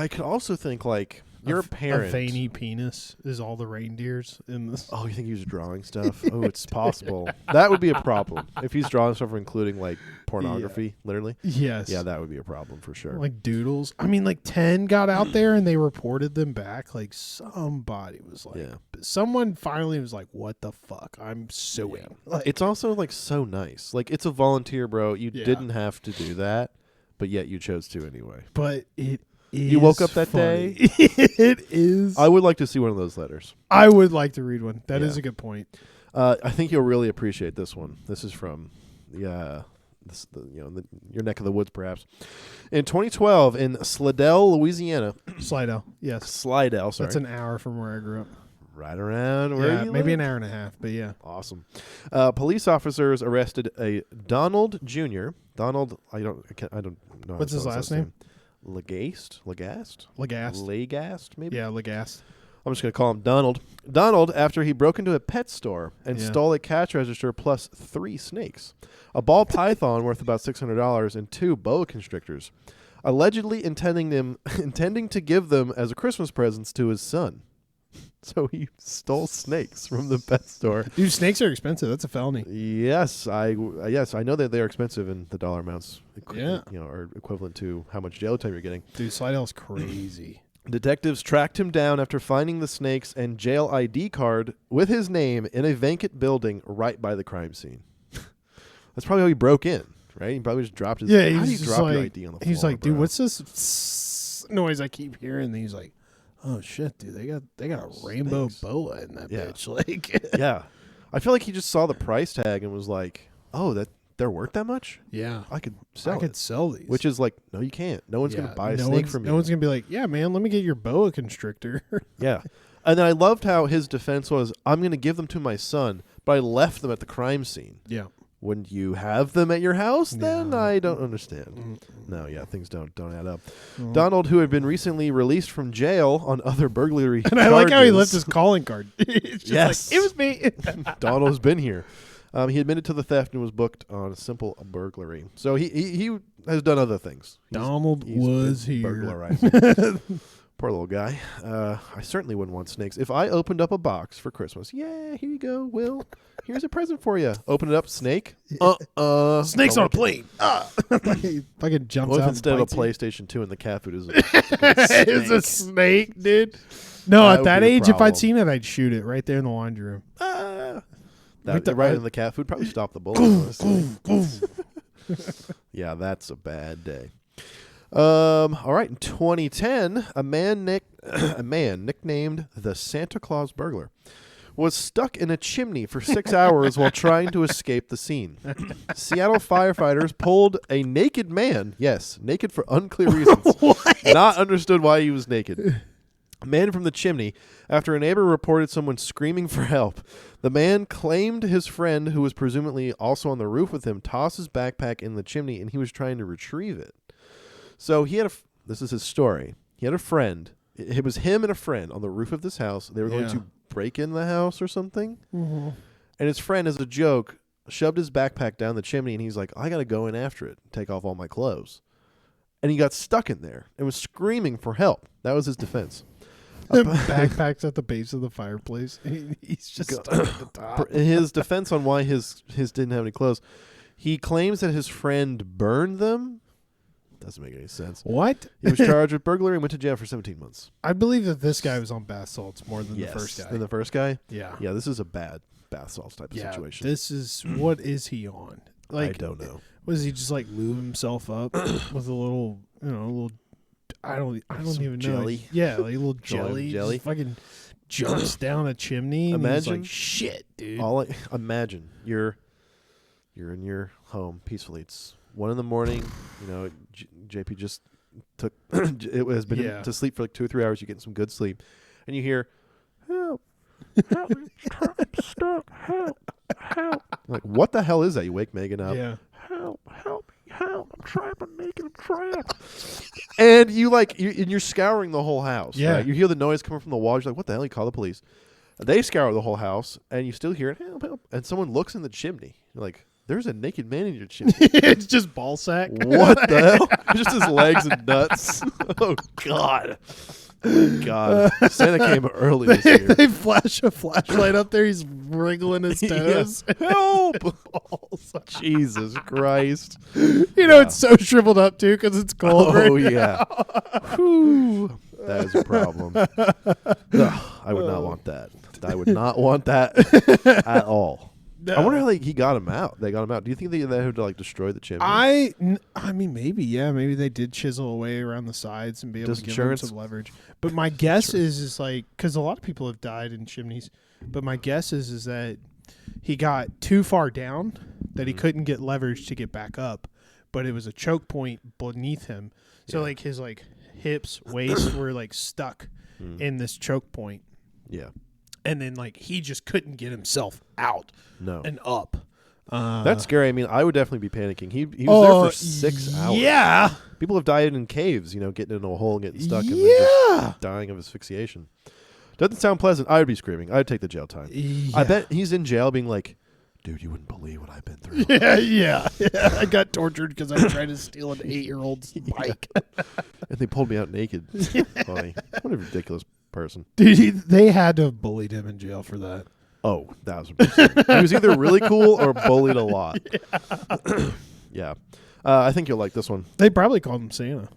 Speaker 1: could also think like your parent.
Speaker 2: A veiny penis is all the reindeers in this.
Speaker 1: Oh, you think he was drawing stuff? Oh, it's possible. That would be a problem if he's drawing stuff, including like pornography, literally.
Speaker 2: Yes.
Speaker 1: Yeah, that would be a problem for sure.
Speaker 2: Like doodles. I mean, like 10 got out there and they reported them back. Like somebody was like, someone finally was like, "What the fuck? I'm suing."
Speaker 1: Yeah. Like, it's also like so nice. Like it's a volunteer, bro. You didn't have to do that, but yet you chose to anyway.
Speaker 2: But it.
Speaker 1: You woke up that day?
Speaker 2: It is.
Speaker 1: I would like to see one of those letters.
Speaker 2: I would like to read one. That is a good point.
Speaker 1: I think you'll really appreciate this one. This is from your neck of the woods, perhaps. In 2012, in Slidell, Louisiana.
Speaker 2: Slidell, yes.
Speaker 1: Slidell, sorry.
Speaker 2: That's an hour from where I grew up.
Speaker 1: Right around where you
Speaker 2: maybe
Speaker 1: live?
Speaker 2: an hour and a half, but yeah.
Speaker 1: Awesome. Police officers arrested a Donald Jr. Donald, I don't know.
Speaker 2: What's his last name?
Speaker 1: Legast, maybe?
Speaker 2: Yeah, Legast.
Speaker 1: I'm just going to call him Donald. Donald, after he broke into a pet store and stole a cash register plus 3 snakes, a ball python worth about $600, and 2 boa constrictors, allegedly intending to give them as a Christmas presents to his son. So he stole snakes from the pet store.
Speaker 2: Dude, snakes are expensive. That's a felony.
Speaker 1: Yes, I know that they are expensive in the dollar amounts.
Speaker 2: Yeah,
Speaker 1: are equivalent to how much jail time you're getting.
Speaker 2: Dude, Slidell's crazy.
Speaker 1: Detectives tracked him down after finding the snakes and jail ID card with his name in a vacant building right by the crime scene. That's probably how he broke in, right? He probably just dropped his.
Speaker 2: Yeah,
Speaker 1: how do you
Speaker 2: he's
Speaker 1: drop your
Speaker 2: like,
Speaker 1: ID on the floor?
Speaker 2: he's like, dude,
Speaker 1: bro?
Speaker 2: what's this noise I keep hearing? And he's like, oh shit, dude, they got a rainbow boa in that bitch. Like,
Speaker 1: yeah, I feel like he just saw the price tag and was like, oh, that they're worth that much?
Speaker 2: Yeah,
Speaker 1: I could sell.
Speaker 2: these.
Speaker 1: Which is like, no, you can't. No one's gonna buy a snake from you.
Speaker 2: No one's gonna be like, yeah, man, let me get your boa constrictor.
Speaker 1: Yeah, and then I loved how his defense was, I'm gonna give them to my son, but I left them at the crime scene.
Speaker 2: Yeah.
Speaker 1: When you have them at your house, then
Speaker 2: Yeah.
Speaker 1: I don't understand. No, yeah, things don't add up. Donald, who had been recently released from jail on other burglary
Speaker 2: and I like how he left his calling card. It's just
Speaker 1: yes.
Speaker 2: like, it was me.
Speaker 1: Donald's been here. He admitted to the theft and was booked on a simple burglary. So he has done other things.
Speaker 2: Donald was here.
Speaker 1: Burglarizing. Poor little guy. I certainly wouldn't want snakes. If I opened up a box for Christmas, yeah, here you go, Will. Here's a present for you. Open it up, snake.
Speaker 2: Snakes on a plane. Fucking jumps
Speaker 1: What if
Speaker 2: out.
Speaker 1: instead of a
Speaker 2: and bites
Speaker 1: PlayStation 2 and the cat food is a
Speaker 2: you. It's a snake, dude. No,
Speaker 1: That
Speaker 2: at
Speaker 1: would
Speaker 2: that
Speaker 1: be a
Speaker 2: age, if
Speaker 1: problem.
Speaker 2: I'd seen it, I'd shoot it right there in the laundry room.
Speaker 1: right in the cat food probably stop the bullet. honestly. Yeah, that's a bad day. All right, in 2010, a man nicknamed the Santa Claus Burglar was stuck in a chimney for 6 hours while trying to escape the scene. Seattle firefighters pulled a naked man, yes, naked for unclear reasons, not understood why he was naked. A man from the chimney after a neighbor reported someone screaming for help. The man claimed his friend, who was presumably also on the roof with him, tossed his backpack in the chimney and he was trying to retrieve it. So he had this is his story. He had a friend. It was him and a friend on the roof of this house. They were going to break in the house or something. Mm-hmm. And his friend, as a joke, shoved his backpack down the chimney and he's like, I got to go in after it and take off all my clothes. And he got stuck in there and was screaming for help. That was his defense.
Speaker 2: Backpack's at the base of the fireplace. He's just stuck at the top.
Speaker 1: His defense on why his didn't have any clothes. He claims that his friend burned them. Doesn't make any sense.
Speaker 2: What?
Speaker 1: He was charged with burglary and went to jail for 17 months.
Speaker 2: I believe that this guy was on bath salts more than the first guy.
Speaker 1: Than the first guy?
Speaker 2: Yeah.
Speaker 1: Yeah, this is a bad bath salts type of situation.
Speaker 2: This is what is he on? Like,
Speaker 1: I don't know.
Speaker 2: Was he just like lube himself up with a little, I don't even know.
Speaker 1: Jelly.
Speaker 2: Yeah, like a little jelly.
Speaker 1: Jelly.
Speaker 2: Just fucking jumps down a chimney. And
Speaker 1: Imagine,
Speaker 2: he's like, shit, dude.
Speaker 1: Imagine you're in your home peacefully. It's 1 a.m. JP just took it has been to sleep for like 2 or 3 hours. You're getting some good sleep, and you hear, "Help! Help! I'm stuck! Help! Help!" Like, what the hell is that? You wake Megan up.
Speaker 2: Yeah.
Speaker 1: Help! Help me! Help! I'm trapped! I'm naked! I'm trapped! And you're scouring the whole house.
Speaker 2: Yeah.
Speaker 1: Right? You hear the noise coming from the wall. You're like, "What the hell?" You call the police. They scour the whole house, and you still hear it. Help! Help! And someone looks in the chimney. You're like, there's a naked man in your chimney.
Speaker 2: It's just ball sack.
Speaker 1: What the hell? It's just his legs and nuts. Oh, God. Oh, God. Santa came early this year.
Speaker 2: They flash a flashlight up there. He's wriggling his toes.
Speaker 1: Help! Jesus Christ.
Speaker 2: It's so shriveled up, too, because it's cold.
Speaker 1: Oh, yeah. Whew. That is a problem. Ugh, I would not want that. I would not want that at all. No. I wonder how he got him out. They got him out. Do you think they had to destroy the chimney?
Speaker 2: I mean, maybe, yeah. Maybe they did chisel away around the sides and be able to give them some leverage. But my guess is like, because a lot of people have died in chimneys, but my guess is that he got too far down that he couldn't get leverage to get back up, but it was a choke point beneath him. So like his like hips, waist were like stuck in this choke point.
Speaker 1: Yeah.
Speaker 2: And then, like, he just couldn't get himself out and up.
Speaker 1: That's scary. I mean, I would definitely be panicking. He was there for 6 hours.
Speaker 2: Yeah.
Speaker 1: People have died in caves, getting into a hole and getting stuck and then just dying of asphyxiation. Doesn't sound pleasant. I would be screaming. I'd take the jail time.
Speaker 2: Yeah.
Speaker 1: I bet he's in jail being like, dude, you wouldn't believe what I've been through.
Speaker 2: Yeah. I got tortured because I tried to steal an 8-year-old's bike.
Speaker 1: And they pulled me out naked. Funny. What a ridiculous person.
Speaker 2: Dude, they had to have bullied him in jail for that.
Speaker 1: Oh, 1,000%. He was either really cool or bullied a lot. Yeah. I think you'll like this one.
Speaker 2: They probably called him Santa.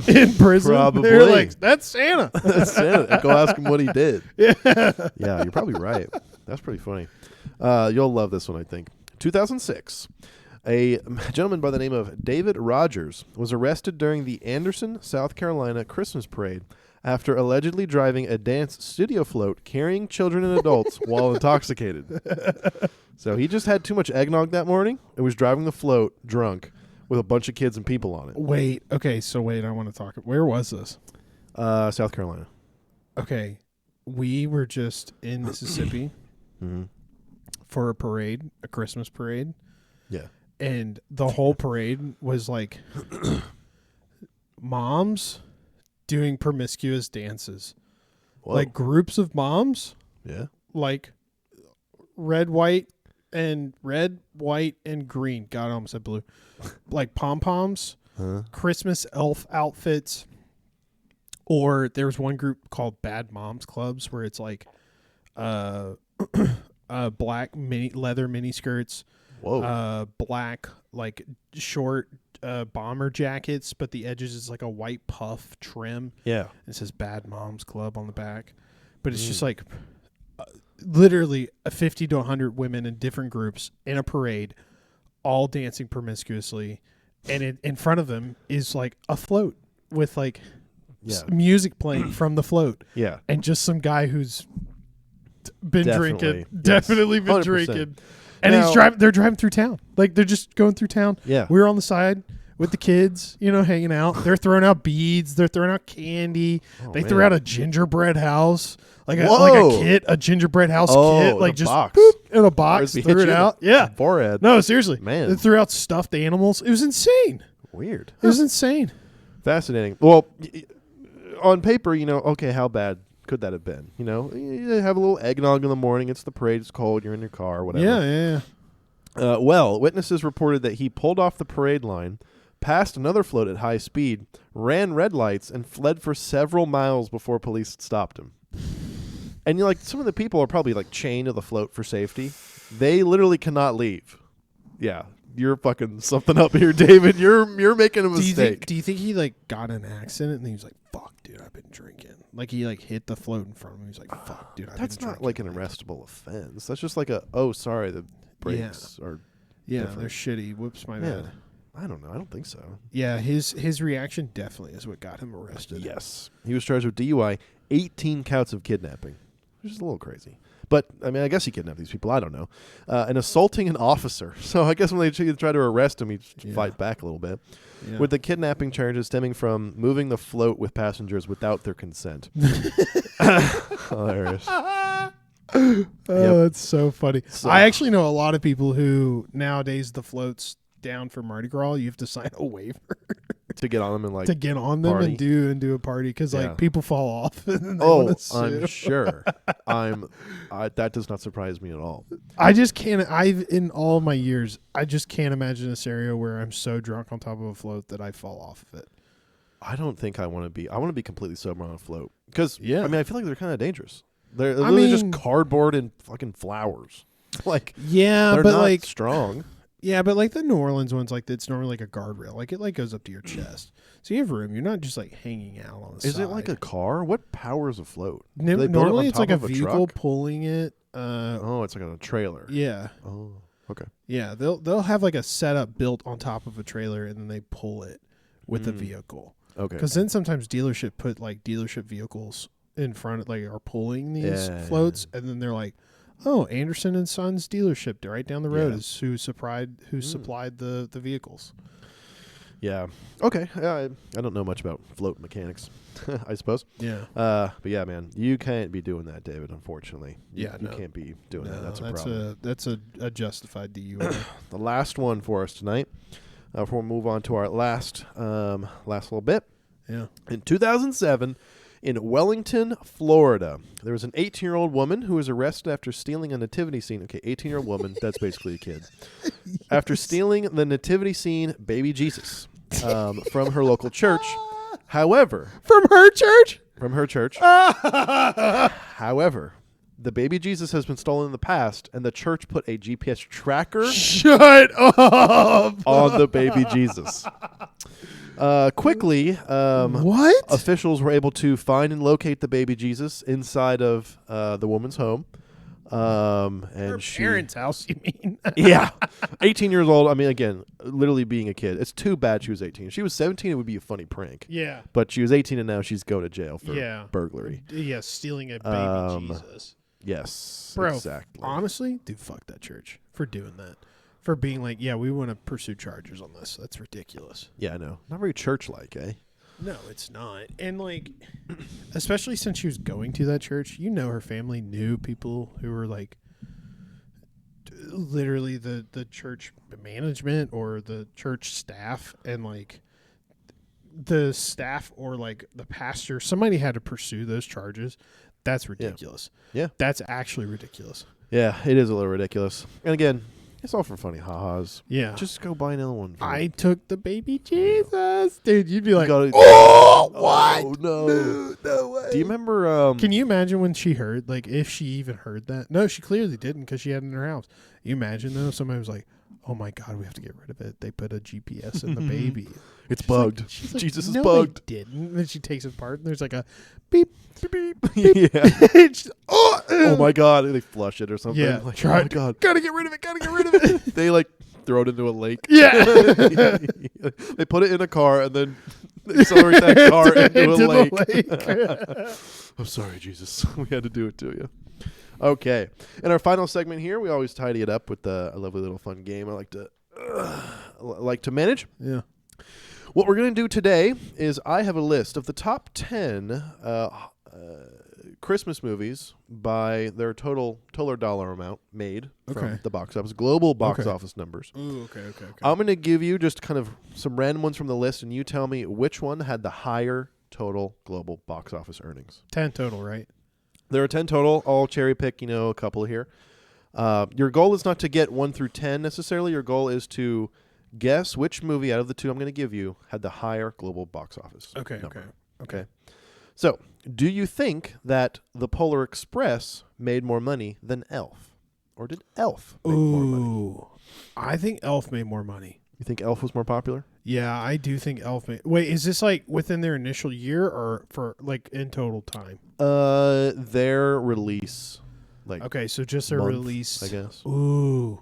Speaker 2: in prison.
Speaker 1: Probably.
Speaker 2: They're like, that's Santa.
Speaker 1: That's Santa. Go ask him what he did.
Speaker 2: Yeah.
Speaker 1: Yeah, you're probably right. That's pretty funny. You'll love this one, I think. 2006. A gentleman by the name of David Rogers was arrested during the Anderson, South Carolina Christmas parade after allegedly driving a dance studio float carrying children and adults while intoxicated. So he just had too much eggnog that morning and was driving the float drunk with a bunch of kids and people on it.
Speaker 2: Wait. Okay. So wait, I want to talk. Where was this?
Speaker 1: South Carolina.
Speaker 2: Okay. We were just in Mississippi for a parade, a Christmas parade.
Speaker 1: Yeah.
Speaker 2: And the whole parade was like moms doing promiscuous dances.
Speaker 1: Whoa.
Speaker 2: Like groups of moms.
Speaker 1: Yeah.
Speaker 2: Like red, white, and green. God, I almost said blue. Like pom-poms, Christmas elf outfits. Or there was one group called Bad Moms Clubs where it's like black leather mini skirts.
Speaker 1: Whoa.
Speaker 2: Black, like short bomber jackets, but the edges is like a white puff trim.
Speaker 1: Yeah.
Speaker 2: It says Bad Moms Club on the back. But it's just like literally 50 to 100 women in different groups in a parade, all dancing promiscuously. And in front of them is like a float with like music playing from the float.
Speaker 1: Yeah.
Speaker 2: And just some guy who's been drinking.
Speaker 1: Yes.
Speaker 2: Definitely been
Speaker 1: 100%.
Speaker 2: drinking. And
Speaker 1: Now,
Speaker 2: they're driving through town. Like they're just going through town.
Speaker 1: Yeah.
Speaker 2: We were on the side with the kids, hanging out. They're throwing out beads. They're throwing out candy. They threw out a gingerbread house. Like a gingerbread house kit. Like just
Speaker 1: box.
Speaker 2: boop, in a box. Threw it out. Yeah.
Speaker 1: Forehead.
Speaker 2: No, seriously.
Speaker 1: Man.
Speaker 2: They threw out stuffed animals. It was insane.
Speaker 1: Weird.
Speaker 2: It was insane.
Speaker 1: Fascinating. Well, on paper, okay, how bad could that have been? You have a little eggnog in the morning. It's the parade. It's cold. You're in your car, whatever.
Speaker 2: Yeah.
Speaker 1: Well, witnesses reported that he pulled off the parade line, passed another float at high speed, ran red lights, and fled for several miles before police stopped him. And some of the people are probably chained to the float for safety. They literally cannot leave. Yeah, you're fucking something up here, David. You're making a mistake.
Speaker 2: Do you think he got in an accident and he was like, "Fuck, dude, I've been drinking." Like he hit the float in front of him. He's like, "Fuck, dude, I've been drinking."
Speaker 1: That's not like an arrestable offense. That's just like sorry, the brakes are different.
Speaker 2: They're shitty. Whoops, my bad.
Speaker 1: I don't know. I don't think so.
Speaker 2: Yeah, his reaction definitely is what got him arrested.
Speaker 1: Yes. He was charged with DUI, 18 counts of kidnapping, which is a little crazy. But, I guess he kidnapped these people. I don't know. And assaulting an officer. So I guess when they try to arrest him, he fight back a little bit. Yeah. With the kidnapping charges stemming from moving the float with passengers without their consent. Hilarious.
Speaker 2: That's so funny. So, I actually know a lot of people who nowadays the floats down for Mardi Gras, you have to sign a waiver
Speaker 1: to get on them and
Speaker 2: to get on them
Speaker 1: party.
Speaker 2: and do a party because people fall off. And I'm
Speaker 1: sure. That does not surprise me at all.
Speaker 2: I just can't. In all my years, I just can't imagine a scenario where I'm so drunk on top of a float that I fall off of it.
Speaker 1: I don't think I want to be. I want to be completely sober on a float because I feel like they're kind of dangerous. They're literally just cardboard and fucking flowers. They're not strong.
Speaker 2: Yeah, but the New Orleans ones, it's normally like a guardrail. It goes up to your chest. So you have room. You're not just hanging out on the side.
Speaker 1: Is it like a car? What powers a float?
Speaker 2: Normally it's like a vehicle pulling it.
Speaker 1: It's like on a trailer.
Speaker 2: Yeah.
Speaker 1: Oh, okay.
Speaker 2: Yeah, they'll have a setup built on top of a trailer and then they pull it with a vehicle.
Speaker 1: Okay.
Speaker 2: Because then sometimes dealership put dealership vehicles in front are pulling these floats and then they're like, "Oh, Anderson and Sons dealership right down the road is who supplied the vehicles."
Speaker 1: Yeah. Okay. I don't know much about float mechanics, I suppose.
Speaker 2: Yeah.
Speaker 1: But yeah, man, you can't be doing that, David. Unfortunately. You can't be doing that. That's a problem.
Speaker 2: That's a justified DUI.
Speaker 1: The last one for us tonight. Before we move on to our last little bit.
Speaker 2: Yeah.
Speaker 1: In 2007. In Wellington, Florida, there was an 18-year-old woman who was arrested after stealing a nativity scene. Okay, 18-year-old woman, that's basically a kid. After stealing the nativity scene, baby Jesus, from her local church. However...
Speaker 2: From her church?
Speaker 1: From her church. However, the baby Jesus has been stolen in the past, and the church put a GPS tracker
Speaker 2: Shut up!
Speaker 1: on the baby Jesus. Quickly,
Speaker 2: What?
Speaker 1: officials were able to find and locate the baby Jesus inside of the woman's home. And
Speaker 2: Her parents' house, you mean?
Speaker 1: Yeah, 18 years old. I mean, again, literally being a kid. It's too bad she was 18. If she was 17, it would be a funny prank.
Speaker 2: Yeah.
Speaker 1: But she was 18, and now she's going to jail for burglary.
Speaker 2: Yeah, stealing a baby Jesus.
Speaker 1: Yes,
Speaker 2: Bro,
Speaker 1: exactly.
Speaker 2: honestly, dude, fuck that church for doing that. For being like, yeah, we want to pursue charges on this. That's ridiculous.
Speaker 1: Yeah, I know. Not very church-like, eh?
Speaker 2: No, it's not. And like, especially since she was going to that church, her family knew people who were like literally the church management or the church staff, and like the staff or like the pastor, somebody had to pursue those charges. That's ridiculous.
Speaker 1: Yeah.
Speaker 2: That's actually ridiculous.
Speaker 1: Yeah, it is a little ridiculous. And again, it's all for funny ha-has.
Speaker 2: Yeah.
Speaker 1: Just go buy another one.
Speaker 2: I took the baby Jesus. Dude, you'd be like,
Speaker 1: what?
Speaker 2: Oh,
Speaker 1: no.
Speaker 2: No way.
Speaker 1: Do you remember...
Speaker 2: Can you imagine when she heard, like, if she even heard that? No, she clearly didn't because she had it in her house. You imagine, though, somebody was like, oh, my God, we have to get rid of it. They put a GPS in the baby.
Speaker 1: It's bugged.
Speaker 2: She's like,
Speaker 1: Jesus is
Speaker 2: no,
Speaker 1: bugged.
Speaker 2: They didn't. And then she takes it apart, and there's like a beep, beep, beep, beep.
Speaker 1: Yeah.
Speaker 2: She's,
Speaker 1: Oh, my God. They flush it or something.
Speaker 2: Yeah.
Speaker 1: Like,
Speaker 2: Try
Speaker 1: oh, my God.
Speaker 2: Gotta get rid of it. Gotta get rid of it.
Speaker 1: They, like, throw it into a lake.
Speaker 2: Yeah.
Speaker 1: They put it in a car and then accelerate that car into a lake. I'm sorry, Jesus. We had to do it to you. Okay. In our final segment here, we always tidy it up with a lovely little fun game I like to manage.
Speaker 2: Yeah.
Speaker 1: What we're going to do today is I have a list of the top 10 Christmas movies by their total dollar amount made from the box office, global box office numbers.
Speaker 2: Ooh, okay.
Speaker 1: I'm going to give you just kind of some random ones from the list, and you tell me which one had the higher total global box office earnings.
Speaker 2: 10 total, right?
Speaker 1: There are 10 total. I'll cherry pick, a couple here. Your goal is not to get 1 through 10 necessarily. Your goal is to guess which movie out of the two I'm going to give you had the higher global box office number. Okay. So, do you think that The Polar Express made more money than Elf? Or did Elf make more money?
Speaker 2: I think Elf made more money.
Speaker 1: You think Elf was more popular?
Speaker 2: Yeah, I do think Elf made... Wait, is this like within their initial year or for like in total time?
Speaker 1: Their release.
Speaker 2: Okay, so just their release.
Speaker 1: I guess.
Speaker 2: Ooh.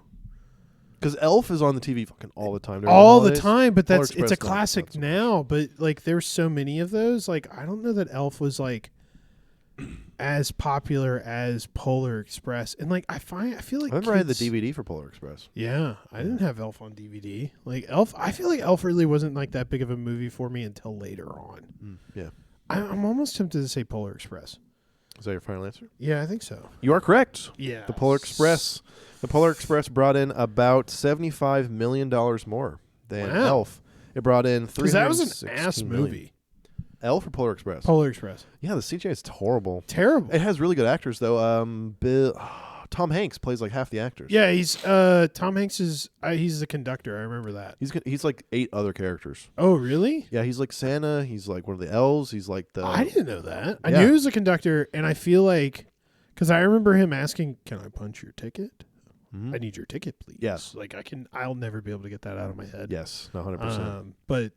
Speaker 1: Because Elf is on the TV fucking all the time.
Speaker 2: All the time, but it's a classic now. But like, there's so many of those. Like, I don't know that Elf was like as popular as Polar Express. And like, I feel like
Speaker 1: I remember I had the DVD for Polar Express.
Speaker 2: Yeah, I didn't have Elf on DVD. Like Elf, I feel like Elf really wasn't like that big of a movie for me until later on.
Speaker 1: Yeah,
Speaker 2: I'm almost tempted to say Polar Express.
Speaker 1: Is that your final answer?
Speaker 2: Yeah, I think so.
Speaker 1: You are correct.
Speaker 2: Yeah.
Speaker 1: The Polar Express brought in about $75 million more than Elf. It brought in $360
Speaker 2: because that was an ass movie.
Speaker 1: Elf or Polar Express?
Speaker 2: Polar Express.
Speaker 1: Yeah, the CGI is horrible.
Speaker 2: Terrible.
Speaker 1: It has really good actors though. Tom Hanks plays like half the actors.
Speaker 2: Yeah, he's Tom Hanks is he's the conductor. I remember that.
Speaker 1: He's like 8 other characters.
Speaker 2: Oh, really?
Speaker 1: Yeah, he's like Santa. He's like one of the elves. He's like the.
Speaker 2: I didn't know that. I knew he was a conductor, and I feel like because I remember him asking, "Can I punch your ticket? I need your ticket, please."
Speaker 1: Yes.
Speaker 2: Like I'll never be able to get that out of my head.
Speaker 1: Yes, 100%.
Speaker 2: But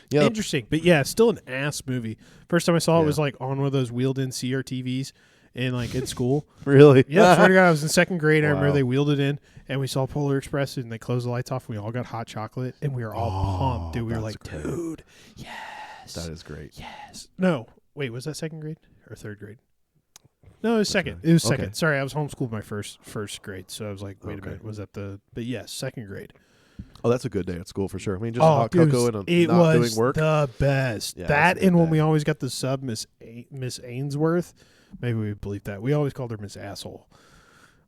Speaker 1: yeah,
Speaker 2: interesting. But yeah, still an ass movie. First time I saw it was like on one of those wheeled in CRTVs. In school.
Speaker 1: Really?
Speaker 2: Yeah, I swear to God, I was in second grade. I remember they wheeled it in, and we saw Polar Express, and they closed the lights off, and we all got hot chocolate, and we were all pumped, dude. We were like,
Speaker 1: great.
Speaker 2: Dude, yes.
Speaker 1: That is great.
Speaker 2: Yes. No, wait, was that second grade or third grade? No, it was second. It was second. Sorry, I was homeschooled my first grade, so I was like, wait a minute, was that but yes, second grade.
Speaker 1: Oh, that's a good day at school for sure. I mean, just hot cocoa and not doing work.
Speaker 2: The best.
Speaker 1: Yeah,
Speaker 2: that and when we always got the sub, Miss Ainsworth. Maybe we bleep that. We always called her Miss Asshole.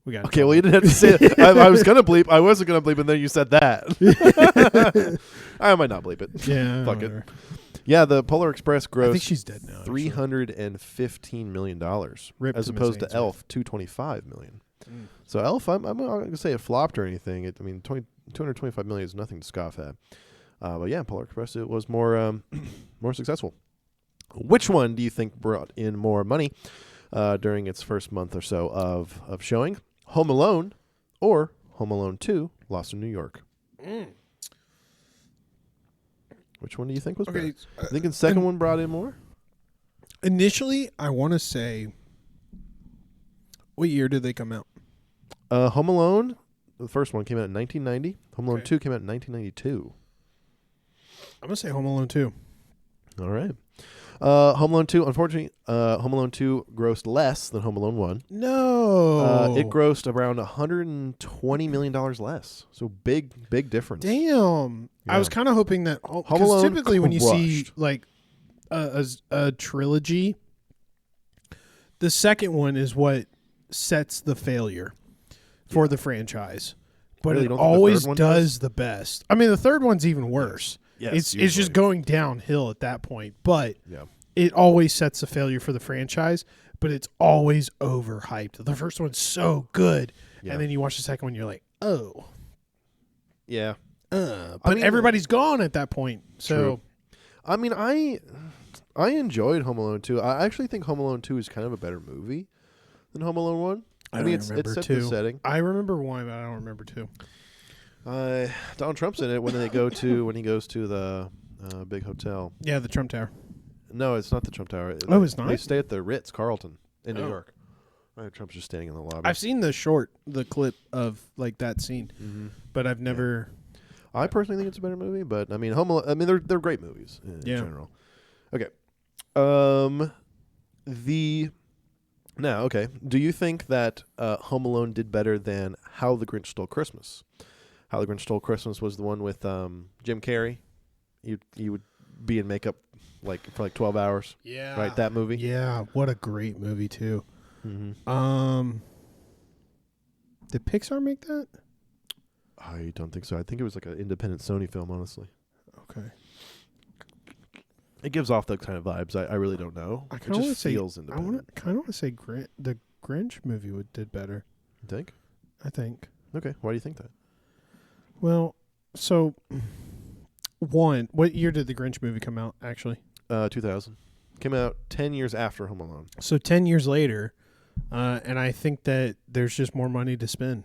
Speaker 2: We got
Speaker 1: okay. Well, you didn't have to say it. I was gonna bleep. I wasn't gonna bleep, and then you said that. I might not bleep it.
Speaker 2: Yeah,
Speaker 1: fuck it. Yeah, the Polar Express grossed.
Speaker 2: I think she's dead now.
Speaker 1: $315 million, as opposed to Elf, $225 million. So Elf, I'm not gonna say it flopped or anything. $225 million is nothing to scoff at. But yeah, Polar Express, it was more successful. Which one do you think brought in more money during its first month or so of showing? Home Alone or Home Alone 2, Lost in New York? Which one do you think was better?
Speaker 2: Okay,
Speaker 1: I think the second one brought in more.
Speaker 2: Initially, I want to say, what year did they come out?
Speaker 1: Home Alone, the first one came out in 1990. Home Alone
Speaker 2: Okay.
Speaker 1: 2 came out in 1992.
Speaker 2: I'm gonna say Home Alone 2.
Speaker 1: All right. Home Alone 2, unfortunately, Home Alone 2 grossed less than Home Alone 1.
Speaker 2: No,
Speaker 1: It grossed around $120 million less. So big difference.
Speaker 2: Damn.
Speaker 1: Yeah.
Speaker 2: I was kind of hoping that
Speaker 1: Home
Speaker 2: because
Speaker 1: Alone
Speaker 2: typically when you see
Speaker 1: crushed.
Speaker 2: like a trilogy, the second one is what sets the failure for the franchise. But
Speaker 1: Really,
Speaker 2: it
Speaker 1: you don't think the
Speaker 2: always
Speaker 1: third one
Speaker 2: does the best. I mean, the third one's even worse.
Speaker 1: Yes,
Speaker 2: it's
Speaker 1: usually.
Speaker 2: just going downhill at that point. But
Speaker 1: Yeah.
Speaker 2: it always sets a failure for the franchise. But it's always overhyped. The first one's so good,
Speaker 1: Yeah.
Speaker 2: and then you watch the second one, you're like, oh.
Speaker 1: Yeah.
Speaker 2: But
Speaker 1: I mean,
Speaker 2: everybody's gone at that point. So
Speaker 1: True. I mean, I enjoyed Home Alone 2. I actually think Home Alone 2 is kind of a better movie than Home Alone 1. I mean, it
Speaker 2: remember
Speaker 1: set
Speaker 2: two.
Speaker 1: the setting.
Speaker 2: I remember one, but I don't remember two.
Speaker 1: Donald Trump's in it when he goes to the big hotel.
Speaker 2: Yeah, the Trump Tower.
Speaker 1: No, it's not the Trump Tower.
Speaker 2: Oh, it's not?
Speaker 1: They stay at the Ritz-Carlton in New
Speaker 2: Oh.
Speaker 1: York. Trump's just standing in the lobby.
Speaker 2: I've seen the clip of like that scene, but I've never.
Speaker 1: I personally think it's a better movie, but I mean, they're great movies in general. Okay. Okay. Do you think that Home Alone did better than How the Grinch Stole Christmas? How the Grinch Stole Christmas was the one with Jim Carrey. You would be in makeup for 12 hours.
Speaker 2: Yeah.
Speaker 1: Right, that movie.
Speaker 2: Yeah, what a great movie too.
Speaker 1: Mm-hmm.
Speaker 2: Did Pixar make that?
Speaker 1: I don't think so. I think it was like an independent Sony film, honestly.
Speaker 2: Okay.
Speaker 1: It gives off the kind of vibes. I really don't know.
Speaker 2: I
Speaker 1: It
Speaker 2: kind of want to
Speaker 1: just
Speaker 2: say.
Speaker 1: feels
Speaker 2: I
Speaker 1: independent.
Speaker 2: kind of want to say the Grinch movie did better.
Speaker 1: You think?
Speaker 2: I think.
Speaker 1: Okay. Why do you think that?
Speaker 2: Well, so what year did the Grinch movie come out? Actually,
Speaker 1: 2000. Came out 10 years after Home Alone.
Speaker 2: so 10 years later, and I think that there's just more money to spend.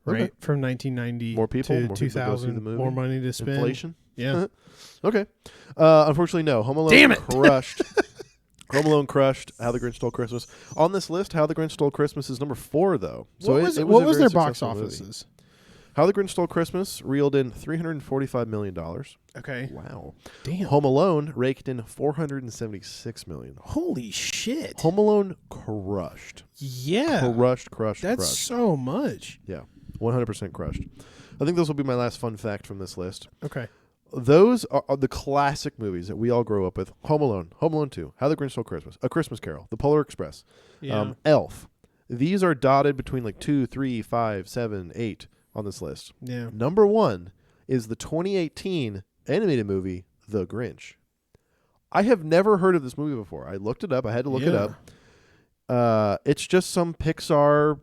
Speaker 2: Right,
Speaker 1: Okay.
Speaker 2: from 1990
Speaker 1: More people,
Speaker 2: to
Speaker 1: more people go see the
Speaker 2: 2000,
Speaker 1: movie.
Speaker 2: more money to spend.
Speaker 1: Inflation.
Speaker 2: Yeah.
Speaker 1: Okay. Unfortunately, no. Home Alone
Speaker 2: Damn it.
Speaker 1: crushed. Home Alone crushed How the Grinch Stole Christmas. On this list, How the Grinch Stole Christmas is number 4, though. So
Speaker 2: what
Speaker 1: it was a
Speaker 2: was
Speaker 1: very
Speaker 2: their box
Speaker 1: successful movie.
Speaker 2: offices?
Speaker 1: How the Grinch Stole Christmas reeled in $345 million.
Speaker 2: Okay.
Speaker 1: Wow.
Speaker 2: Damn.
Speaker 1: Home Alone raked in $476 million.
Speaker 2: Holy shit.
Speaker 1: Home Alone crushed.
Speaker 2: Yeah.
Speaker 1: Crushed.
Speaker 2: That's so much.
Speaker 1: Yeah. 100% crushed. I think this will be my last fun fact from this list.
Speaker 2: Okay.
Speaker 1: Those are the classic movies that we all grow up with. Home Alone 2, How the Grinch Stole Christmas, A Christmas Carol, The Polar Express,
Speaker 2: Yeah.
Speaker 1: Elf. These are dotted between 2, 3, 5, 7, 8 on this list.
Speaker 2: Yeah.
Speaker 1: Number 1 is the 2018 animated movie, The Grinch. I have never heard of this movie before. I looked it up. I had to look it up. It's just some Pixar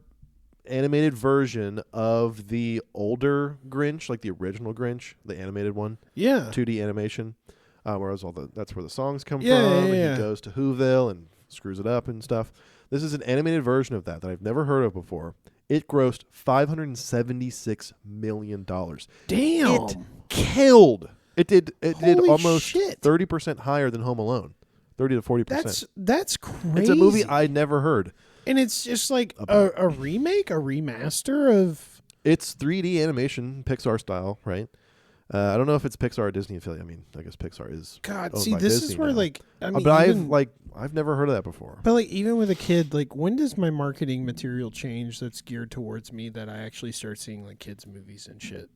Speaker 1: animated version of the older Grinch, like the original Grinch, the animated one.
Speaker 2: Yeah.
Speaker 1: 2D animation, whereas that's where the songs come
Speaker 2: Yeah,
Speaker 1: from.
Speaker 2: yeah,
Speaker 1: And
Speaker 2: yeah.
Speaker 1: he goes to Whoville and screws it up and stuff. This is an animated version of that I've never heard of before. It grossed $576 million.
Speaker 2: Damn.
Speaker 1: It killed. It did
Speaker 2: Holy
Speaker 1: almost
Speaker 2: shit.
Speaker 1: 30% higher than Home Alone, 30 to 40%.
Speaker 2: That's crazy.
Speaker 1: It's a movie I never heard.
Speaker 2: And it's just like a remake, a remaster of.
Speaker 1: It's 3D animation, Pixar style, right? I don't know if it's Pixar or Disney affiliate. I mean, I guess Pixar is.
Speaker 2: God,
Speaker 1: owned
Speaker 2: see,
Speaker 1: by
Speaker 2: this
Speaker 1: Disney
Speaker 2: is where
Speaker 1: now.
Speaker 2: I mean,
Speaker 1: but
Speaker 2: even,
Speaker 1: I've never heard of that before.
Speaker 2: But like even with a kid, like when does my marketing material change that's geared towards me that I actually start seeing like kids movies and shit?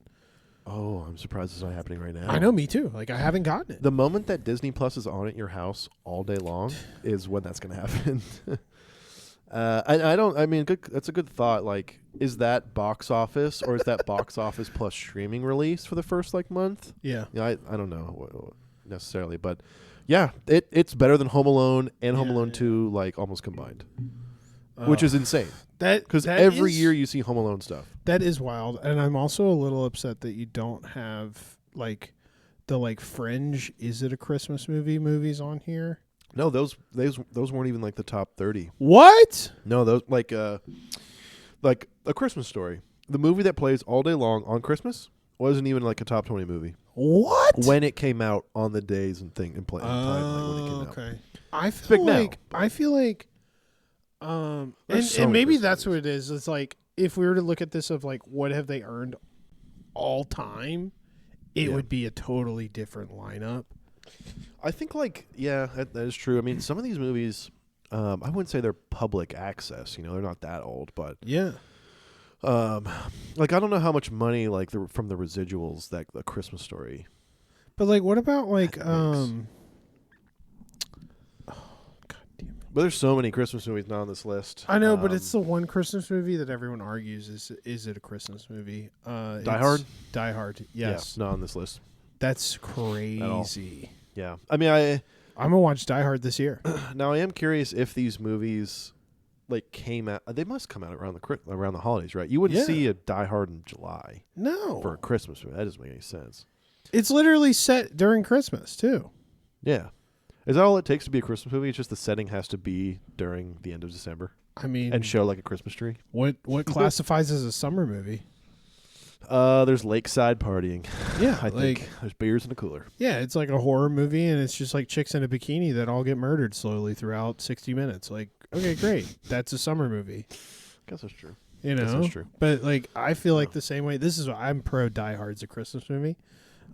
Speaker 1: Oh, I'm surprised it's not happening right now.
Speaker 2: I know, me too. Like I haven't gotten it.
Speaker 1: The moment that Disney Plus is on at your house all day long is when that's going to happen. That's a good thought. Like, is that box office or is that box office plus streaming release for the first month?
Speaker 2: Yeah.
Speaker 1: Yeah, I don't know necessarily, but yeah, it's better than Home Alone and Home Alone 2 almost combined, which is insane. Because every year you see Home Alone stuff.
Speaker 2: That is wild, and I'm also a little upset that you don't have the Fringe. Is it a Christmas movie? Movies on here?
Speaker 1: No, those weren't even the top 30.
Speaker 2: What?
Speaker 1: No, those like A Christmas Story, the movie that plays all day long on Christmas, wasn't even a top 20 movie.
Speaker 2: What?
Speaker 1: when it came out on the days and thing and play timeline when it came out.
Speaker 2: Okay. I feel like and
Speaker 1: so many
Speaker 2: maybe
Speaker 1: Christmas
Speaker 2: that's what it is. It's like if we were to look at this of like what have they earned all time, it would be a totally different lineup.
Speaker 1: I think that is true. I mean, some of these movies, I wouldn't say they're public access. They're not that old, but
Speaker 2: Yeah.
Speaker 1: I don't know how much money from the residuals that the Christmas Story.
Speaker 2: But like, what about like
Speaker 1: But there's so many Christmas movies not on this list.
Speaker 2: I know, but it's the one Christmas movie that everyone argues is it a Christmas movie?
Speaker 1: Die Hard?
Speaker 2: Die Hard, yes.
Speaker 1: Yeah, not on this list.
Speaker 2: That's crazy.
Speaker 1: Yeah. I mean, I'm
Speaker 2: going to watch Die Hard this year.
Speaker 1: Now, I am curious if these movies came out. They must come out around the holidays, right? You wouldn't see a Die Hard in July.
Speaker 2: No.
Speaker 1: For a Christmas movie. That doesn't make any sense.
Speaker 2: It's literally set during Christmas, too.
Speaker 1: Yeah. Is that all it takes to be a Christmas movie? It's just the setting has to be during the end of December.
Speaker 2: I mean,
Speaker 1: and show like a Christmas tree.
Speaker 2: What classifies as a summer movie?
Speaker 1: There's lakeside partying.
Speaker 2: Yeah,
Speaker 1: I think there's beers in a cooler.
Speaker 2: Yeah, it's like a horror movie, and it's just like chicks in a bikini that all get murdered slowly throughout 60 minutes. Like, okay, great, that's a summer movie.
Speaker 1: I guess that's true.
Speaker 2: That's true. But like, I feel like the same way. This is I'm pro Die Hard's a Christmas movie.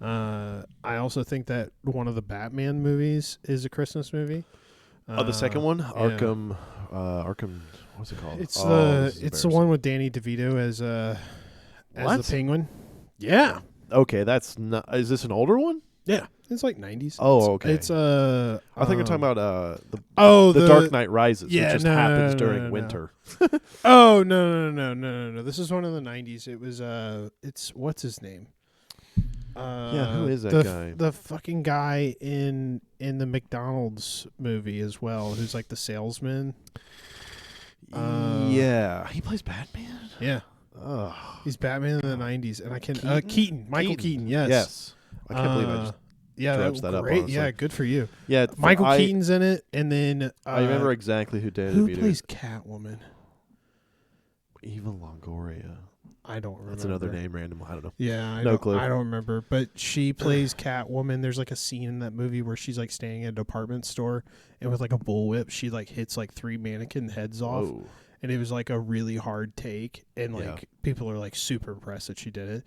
Speaker 2: I also think that one of the Batman movies is a Christmas movie.
Speaker 1: The second one, Arkham. What's it called?
Speaker 2: It's the one with Danny DeVito as the Penguin. Yeah.
Speaker 1: Okay, that's not. Is this an older one?
Speaker 2: Yeah, it's like 90s.
Speaker 1: Oh, okay.
Speaker 2: It's
Speaker 1: I think you're talking about the Dark Knight Rises, which just happens during winter.
Speaker 2: Oh no! This is one of the 90s. It was it's what's his name?
Speaker 1: Who is that guy?
Speaker 2: The fucking guy in the McDonald's movie as well, who's like the salesman.
Speaker 1: He plays Batman.
Speaker 2: Yeah.
Speaker 1: Oh.
Speaker 2: He's Batman in the 90s, and I can Michael Keaton. Yes.
Speaker 1: I can't believe I just dredged that up. Honestly.
Speaker 2: Yeah, good for you.
Speaker 1: Yeah,
Speaker 2: Michael Keaton's in it, and then
Speaker 1: I remember exactly who Danny DeVito
Speaker 2: plays Catwoman.
Speaker 1: Eva Longoria.
Speaker 2: I don't remember.
Speaker 1: That's another name, random. I don't know.
Speaker 2: Yeah,
Speaker 1: no clue.
Speaker 2: I don't remember, but she plays Catwoman. There's like a scene in that movie where she's like staying at a department store, and with like a bullwhip, she like hits like 3 mannequin heads off.
Speaker 1: Whoa.
Speaker 2: And it was like a really hard take, and like people are like super impressed that she did it.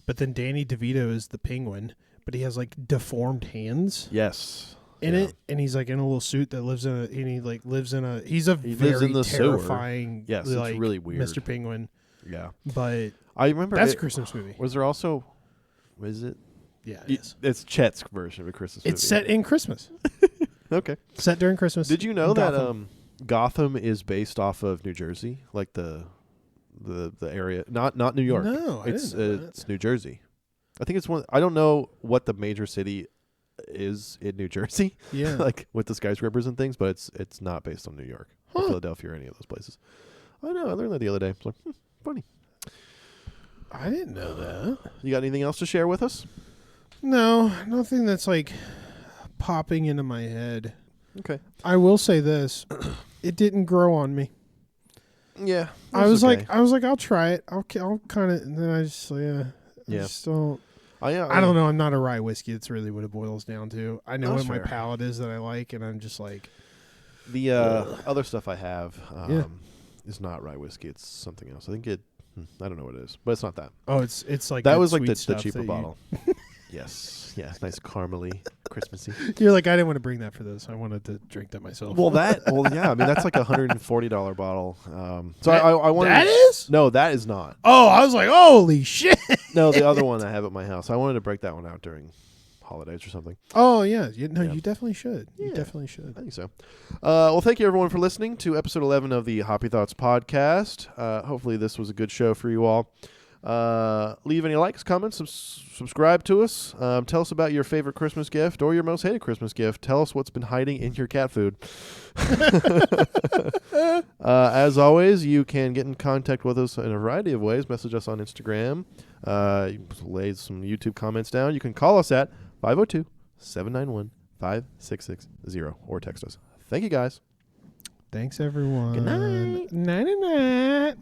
Speaker 2: But then Danny DeVito is the Penguin, but he has like deformed hands.
Speaker 1: Yes.
Speaker 2: In it, and he's like in a little suit that lives in he's a very terrifying.
Speaker 1: Yes,
Speaker 2: like,
Speaker 1: it's really weird.
Speaker 2: Mr. Penguin.
Speaker 1: Yeah.
Speaker 2: But
Speaker 1: I remember
Speaker 2: that's a Christmas movie.
Speaker 1: Was there also? Was it?
Speaker 2: Yeah, it is.
Speaker 1: It's Chet's version of a Christmas movie.
Speaker 2: It's set in Christmas.
Speaker 1: Okay.
Speaker 2: Set during Christmas.
Speaker 1: Did you know that Gotham is based off of New Jersey, like the area, not New York.
Speaker 2: No,
Speaker 1: it's New Jersey. I think it's one. I don't know what the major city is in New Jersey.
Speaker 2: Yeah,
Speaker 1: like with the skyscrapers and things, but it's not based on New York, or Philadelphia, or any of those places. I know. I learned that the other day. So funny.
Speaker 2: I didn't know that.
Speaker 1: You got anything else to share with us?
Speaker 2: No, nothing that's like popping into my head.
Speaker 1: Okay.
Speaker 2: I will say this. It didn't grow on me.
Speaker 1: Yeah.
Speaker 2: I was like, I'll try it. I'll kind of, and then I just, I just don't. I don't know. I'm not a rye whiskey. That's really what it boils down to. I know what my palate is that I like, and I'm just like.
Speaker 1: The other stuff I have is not rye whiskey. It's something else. I think I don't know what it is, but it's not that.
Speaker 2: Oh, it's like
Speaker 1: that was like the cheaper bottle. Yes, nice caramely, Christmassy.
Speaker 2: You're like, I didn't want to bring that for this. I wanted to drink that myself.
Speaker 1: Yeah. I mean, that's like $140 bottle. So I wanted.
Speaker 2: That is?
Speaker 1: No, that is not.
Speaker 2: Oh, I was like, holy shit.
Speaker 1: No, the other one I have at my house. I wanted to break that one out during holidays or something.
Speaker 2: Oh yeah, you definitely should. You definitely should.
Speaker 1: I think so. Well, thank you everyone for listening to episode 11 of the Hoppy Thoughts podcast. Hopefully this was a good show for you all. Leave any likes, comments, subscribe to us. Tell us about your favorite Christmas gift or your most hated Christmas gift. Tell us what's been hiding in your cat food. As always, you can get in contact with us in a variety of ways. Message us on Instagram. You can lay some YouTube comments down. You can call us at 502-791-5660 or text us. Thank you guys.
Speaker 2: Thanks everyone.
Speaker 1: Good night.
Speaker 2: Night.